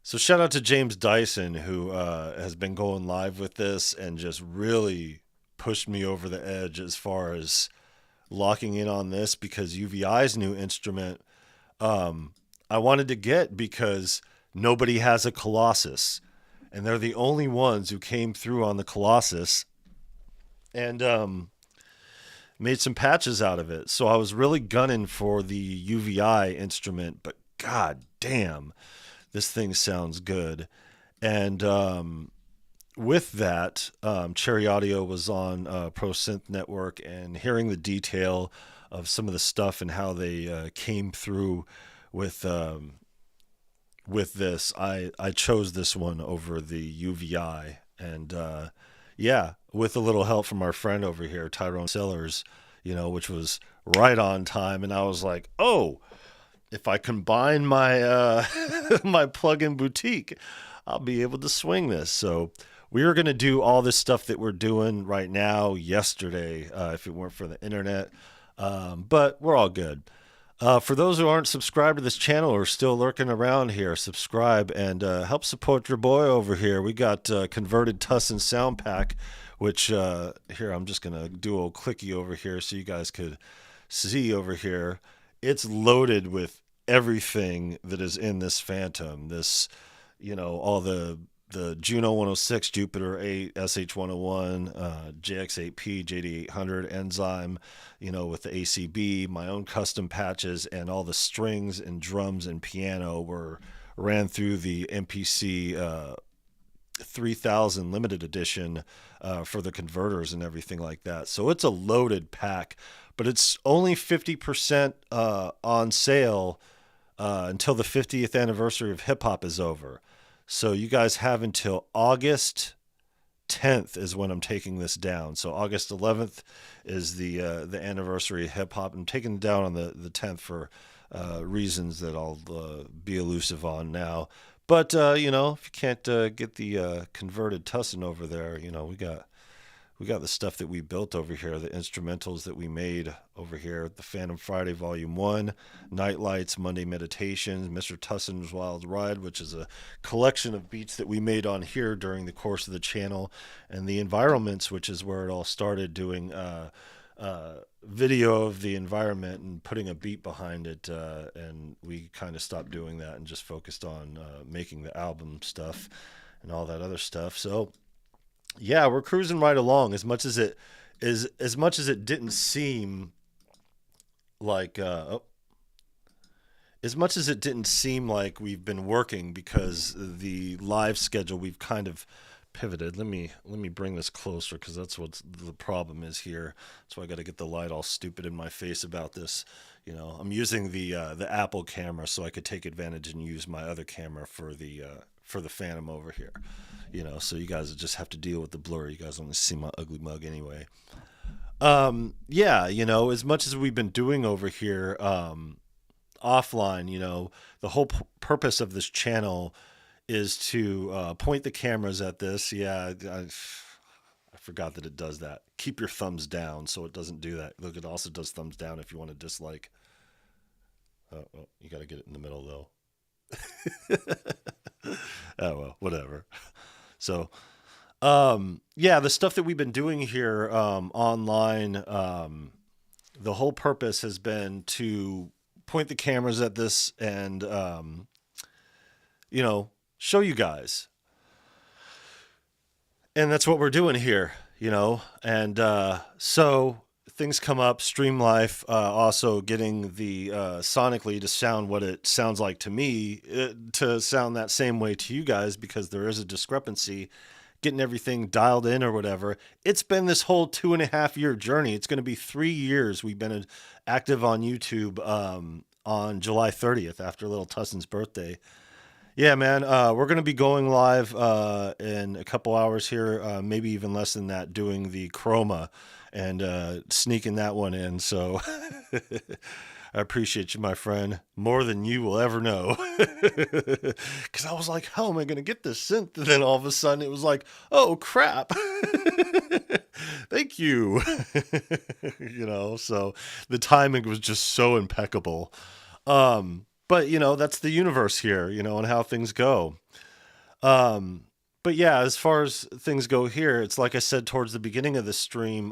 So shout out to James Dyson, who has been going live with this and just really pushed me over the edge as far as locking in on this, because UVI's new instrument I wanted to get because nobody has a Colossus, and they're the only ones who came through on the Colossus and made some patches out of it. So I was really gunning for the UVI instrument, but god damn, this thing sounds good. And with that, Cherry Audio was on Pro Synth Network, and hearing the detail of some of the stuff and how they came through with this, I chose this one over the UVI. And yeah, with a little help from our friend over here, Tyrone Sellers, you know, which was right on time. And I was like, oh, if I combine my my plug-in boutique, I'll be able to swing this. So we are going to do all this stuff that we're doing right now yesterday if it weren't for the internet. But we're all good. For those who aren't subscribed to this channel or still lurking around here, subscribe and help support your boy over here. We got converted Tussinn sound pack, which here I'm just gonna do a little clicky over here so you guys could see over here. It's loaded with everything that is in this Phantom. This, all the Juno 106, Jupiter 8, SH101, JX8P, JD800, Enzyme, with the ACB, my own custom patches, and all the strings and drums and piano ran through the MPC 3000 limited edition for the converters and everything like that. So it's a loaded pack, but it's only 50% on sale until the 50th anniversary of hip hop is over. So you guys have until August 10th is when I'm taking this down. So August 11th is the anniversary of hip hop. I'm taking it down on the 10th for reasons that I'll be elusive on now. But if you can't get the converted Tussinn over there, we got the stuff that we built over here, the instrumentals that we made over here, the Phantom Friday Volume 1, Night Lights, Monday Meditations, Mr. Tussinn's Wild Ride, which is a collection of beats that we made on here during the course of the channel, and the environments, which is where it all started, doing video of the environment and putting a beat behind it, and we kind of stopped doing that and just focused on making the album stuff and all that other stuff. So yeah, we're cruising right along. As much as it didn't seem like as much as it didn't seem like we've been working, because the live schedule, we've kind of pivoted. Let me bring this closer, because that's what the problem is here. That's why I got to get the light all stupid in my face about this. I'm using the Apple camera so I could take advantage and use my other camera for the Phantom over here. So you guys just have to deal with the blur. You guys only see my ugly mug anyway. As much as we've been doing over here offline, the whole purpose of this channel is to point the cameras at this. Yeah, I forgot that it does that. Keep your thumbs down so it doesn't do that. Look, it also does thumbs down if you want to dislike. Oh, you got to get it in the middle, though. Oh, well, whatever. So, the stuff that we've been doing here online, the whole purpose has been to point the cameras at this and, show you guys. And that's what we're doing here, And so things come up, Stream Life, also getting the sonically to sound what it sounds like to me, to sound that same way to you guys, because there is a discrepancy, getting everything dialed in or whatever. It's been this whole 2.5-year journey. It's going to be 3 years we've been active on YouTube on July 30th, after Little Tussinn's birthday. Yeah, man, we're going to be going live in a couple hours here, maybe even less than that, doing the Chroma and sneaking that one in. So I appreciate you, my friend, more than you will ever know. Because I was like, how am I going to get this synth? And then all of a sudden it was like, oh, crap. Thank you. So the timing was just so impeccable. But, that's the universe here, and how things go. But yeah, as far as things go here, it's like I said towards the beginning of the stream,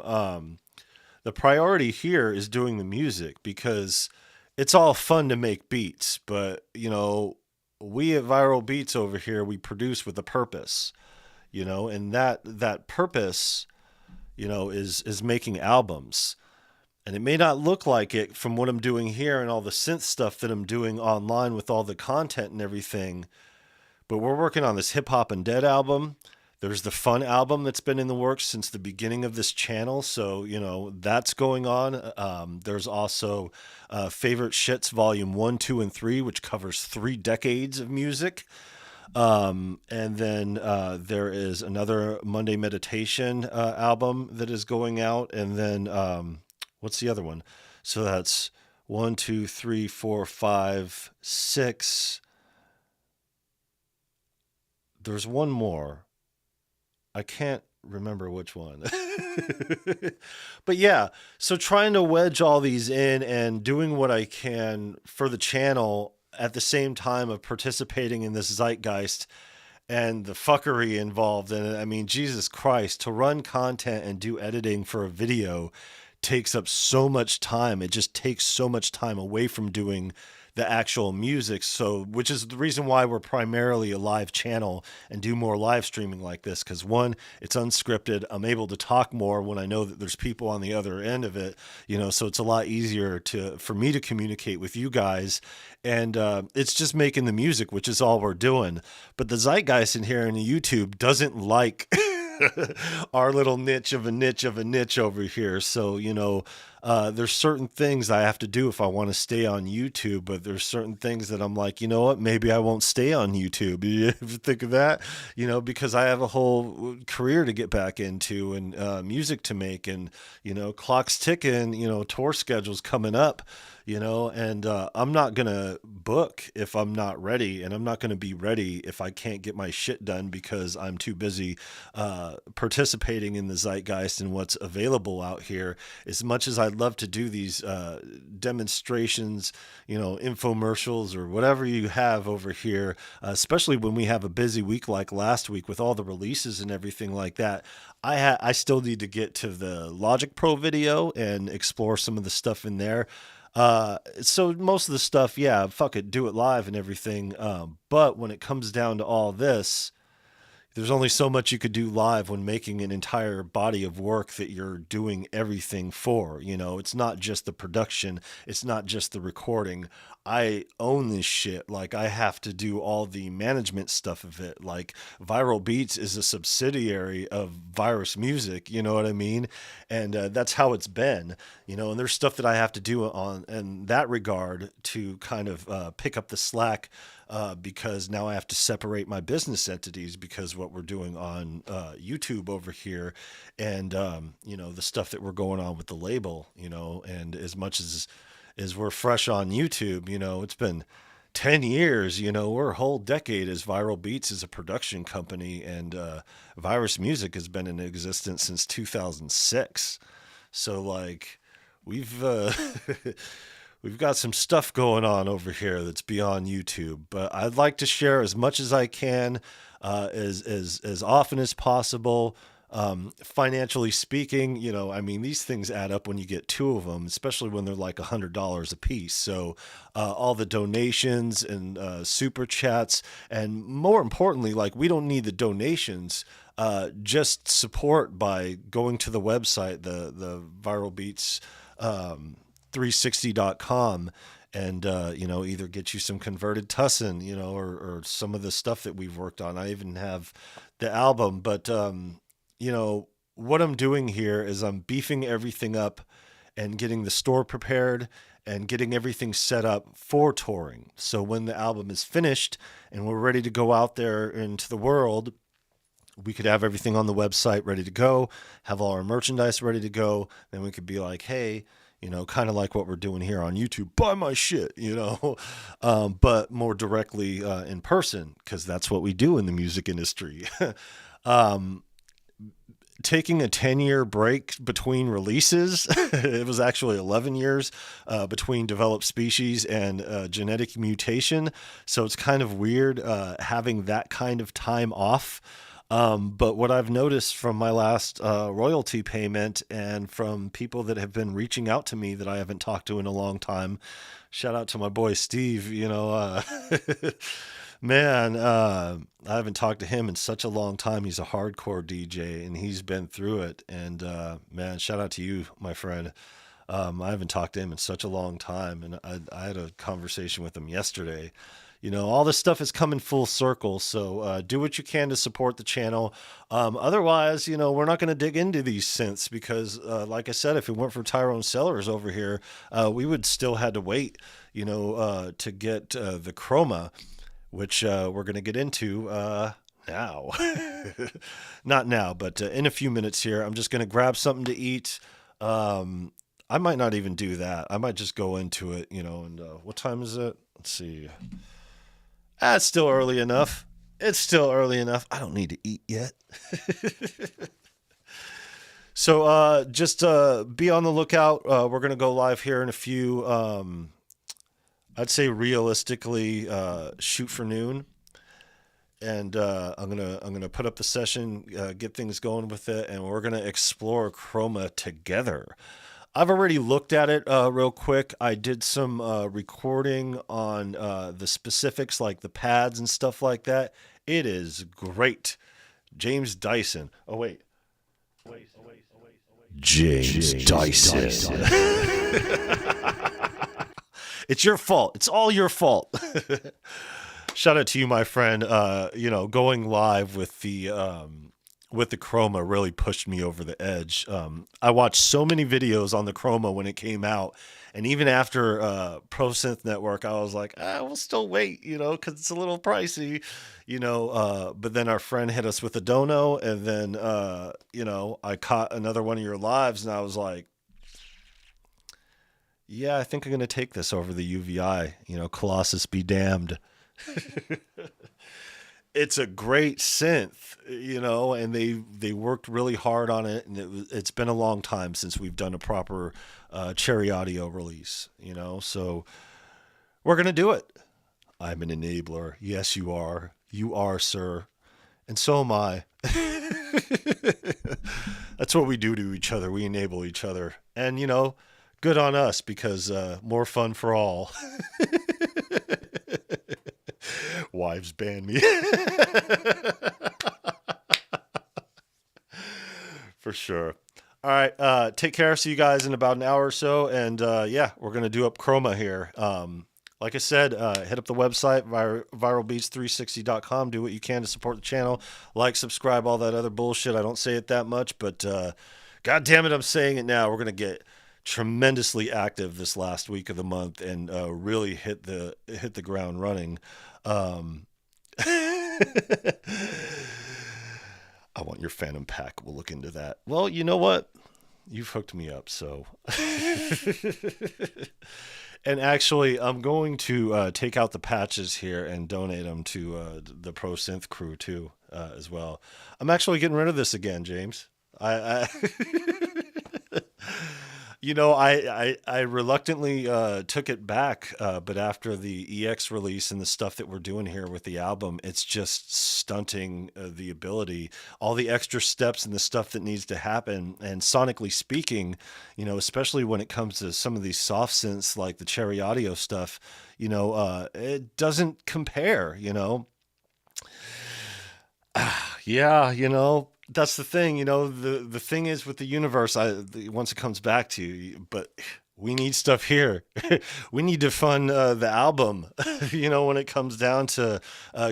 the priority here is doing the music, because it's all fun to make beats. But, we at Viral Beats over here, we produce with a purpose, and that purpose, is making albums. And it may not look like it from what I'm doing here and all the synth stuff that I'm doing online with all the content and everything, but we're working on this Hip Hop and Dead album. There's the Fun album that's been in the works since the beginning of this channel, so, that's going on. There's also Favorite Shits Volume 1, 2, and 3, which covers 3 decades of music. And then there is another Monday Meditation album that is going out, and then... what's the other one? So that's 1, 2, 3, 4, 5, 6. There's one more. I can't remember which one. But yeah, so trying to wedge all these in and doing what I can for the channel at the same time of participating in this zeitgeist and the fuckery involved in it. I mean, Jesus Christ, to run content and do editing for a video takes up so much time. It just takes so much time away from doing the actual music. So, which is the reason why we're primarily a live channel and do more live streaming like this. Because one, it's unscripted. I'm able to talk more when I know that there's people on the other end of it, so it's a lot easier for me to communicate with you guys. And it's just making the music, which is all we're doing. But the zeitgeist in here in the YouTube doesn't like our little niche of a niche of a niche over here. So, there's certain things I have to do if I want to stay on YouTube, but there's certain things that I'm like, you know what, maybe I won't stay on YouTube. You ever think of that? Because I have a whole career to get back into and music to make, and, clock's ticking, tour schedule's coming up. And I'm not going to book if I'm not ready, and I'm not going to be ready if I can't get my shit done because I'm too busy participating in the zeitgeist and what's available out here. As much as I'd love to do these demonstrations, infomercials or whatever you have over here, especially when we have a busy week like last week with all the releases and everything like that, I still need to get to the Logic Pro video and explore some of the stuff in there. So most of the stuff, yeah, fuck it, do it live and everything. But when it comes down to all this, there's only so much you could do live when making an entire body of work that you're doing everything for. It's not just the production. It's not just the recording. I own this shit. Like, I have to do all the management stuff of it. Like, Viral Beats is a subsidiary of Virus Music, you know what I mean? And that's how it's been, and there's stuff that I have to do in that regard to kind of pick up the slack, because now I have to separate my business entities because what we're doing on YouTube over here, and the stuff that we're going on with the label, and as much as we're fresh on YouTube, it's been 10 years, we're a whole decade as Viral Beats as a production company, and Virus Music has been in existence since 2006. So like we've we've got some stuff going on over here that's beyond YouTube, but I'd like to share as much as I can, as often as possible. Financially speaking, I mean, these things add up when you get two of them, especially when they're like $100 a piece. So, all the donations and, super chats, and more importantly, like, we don't need the donations, just support by going to the website, the Viral Beats, 360.com, and either get you some converted Tussinn, or some of the stuff that we've worked on. I even have the album, but what I'm doing here is I'm beefing everything up and getting the store prepared and getting everything set up for touring. So when the album is finished and we're ready to go out there into the world, we could have everything on the website ready to go, have all our merchandise ready to go. Then we could be like, hey, kind of like what we're doing here on YouTube, buy my shit, but more directly in person, because that's what we do in the music industry. Taking a 10-year break between releases, it was actually 11 years between Developed Species and Genetic Mutation. So it's kind of weird having that kind of time off. But what I've noticed from my last royalty payment and from people that have been reaching out to me that I haven't talked to in a long time, shout out to my boy Steve, man, I haven't talked to him in such a long time. He's a hardcore DJ and he's been through it. And man, shout out to you, my friend. I haven't talked to him in such a long time, and I had a conversation with him yesterday. All this stuff is coming full circle. So do what you can to support the channel. Otherwise, we're not going to dig into these synths because, like I said, if it weren't for Tyrone Sellers over here, we would still had to wait, to get the Chroma, which we're going to get into now. Not now, but in a few minutes here. I'm just going to grab something to eat. I might not even do that. I might just go into it, and what time is it? Let's see. It's still early enough. It's still early enough. I don't need to eat yet. So just be on the lookout. We're going to go live here in a few, I'd say realistically, shoot for noon. And I'm gonna put up the session, get things going with it, and we're gonna explore Chroma together. I've already looked at it real quick. I did some recording on the specifics, like the pads and stuff like that. It is great. James Dyson. Oh wait. James Dyson. It's your fault. It's all your fault. Shout out to you, my friend. Going live with the Chroma really pushed me over the edge. I watched so many videos on the Chroma when it came out, and even after Pro Synth Network, I was like, we'll still wait, because it's a little pricey, But then our friend hit us with a dono, and then I caught another one of your lives, and I was like, yeah, I think I'm gonna take this over the UVI. Colossus be damned. It's a great synth, and they worked really hard on it, and it's been a long time since we've done a proper Cherry Audio release, so we're gonna do it. I'm an enabler. Yes, you are. You are, sir, and so am I. That's what we do to each other. We enable each other, and good on us, because more fun for all. Wives ban me. For sure. All right. Take care. See you guys in about an hour or so. And we're going to do up Chroma here. Like I said, hit up the website, viralbeats360.com. Do what you can to support the channel. Like, subscribe, all that other bullshit. I don't say it that much, but God damn it, I'm saying it now. We're going to get tremendously active this last week of the month and really hit the ground running. I want your Phantom pack. We'll look into that. Well, you know what? You've hooked me up, so. And actually, I'm going to take out the patches here and donate them to the Pro Synth crew too, as well. I'm actually getting rid of this again, James. I I reluctantly took it back, but after the EX release and the stuff that we're doing here with the album, it's just stunting the ability, all the extra steps and the stuff that needs to happen. And sonically speaking, especially when it comes to some of these soft synths like the Cherry Audio stuff, it doesn't compare, Yeah, that's the thing. The thing is with the universe, once it comes back to you, but we need stuff here. We need to fund the album, when it comes down to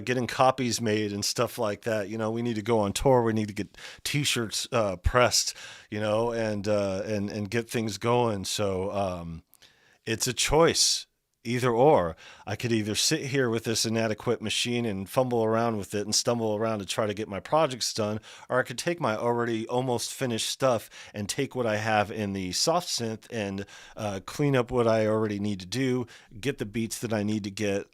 getting copies made and stuff like that. We need to go on tour. We need to get T-shirts pressed, and get things going. So it's a choice. Either or. I could either sit here with this inadequate machine and fumble around with it and stumble around to try to get my projects done, or I could take my already almost finished stuff and take what I have in the soft synth and clean up what I already need to do, get the beats that I need to get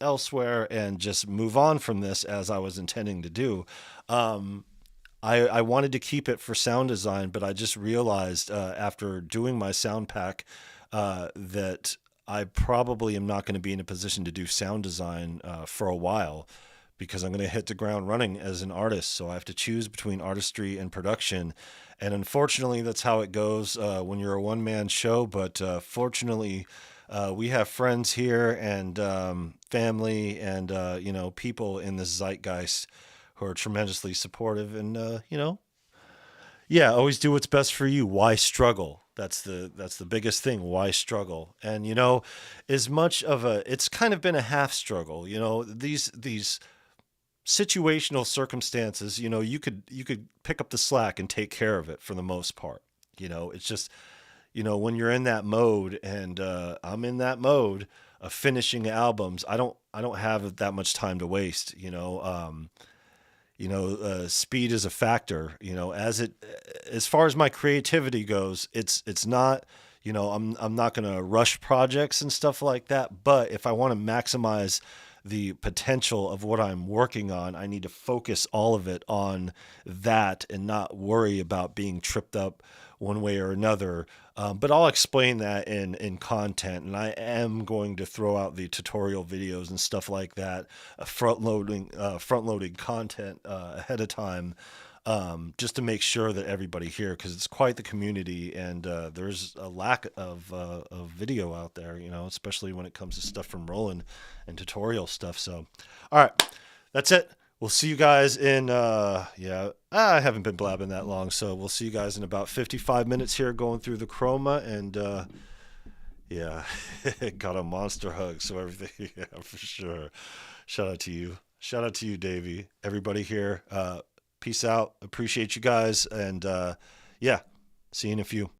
elsewhere, and just move on from this as I was intending to do. I wanted to keep it for sound design, but I just realized after doing my sound pack that I probably am not going to be in a position to do sound design for a while, because I'm going to hit the ground running as an artist. So I have to choose between artistry and production. And unfortunately, that's how it goes when you're a one-man show. But fortunately, we have friends here and family and, people in this zeitgeist who are tremendously supportive. And, always do what's best for you. Why struggle? That's the biggest thing. Why struggle? And as much of it's kind of been a half struggle. These situational circumstances. You could pick up the slack and take care of it for the most part. It's just when you're in that mode, and I'm in that mode of finishing albums. I don't have that much time to waste. Speed is a factor, as far as my creativity goes. It's not, I'm not going to rush projects and stuff like that. But if I want to maximize the potential of what I'm working on, I need to focus all of it on that and not worry about being tripped up one way or another. But I'll explain that in content, and I am going to throw out the tutorial videos and stuff like that, front loading content ahead of time, just to make sure that everybody here, because it's quite the community, and there's a lack of video out there, especially when it comes to stuff from Roland and tutorial stuff. So, all right, that's it. We'll see you guys in, I haven't been blabbing that long, so we'll see you guys in about 55 minutes here going through the chroma, and yeah, got a monster hug, so everything, yeah, for sure. Shout out to you. Shout out to you, Davey. Everybody here. Peace out. Appreciate you guys, and yeah, see you in a few.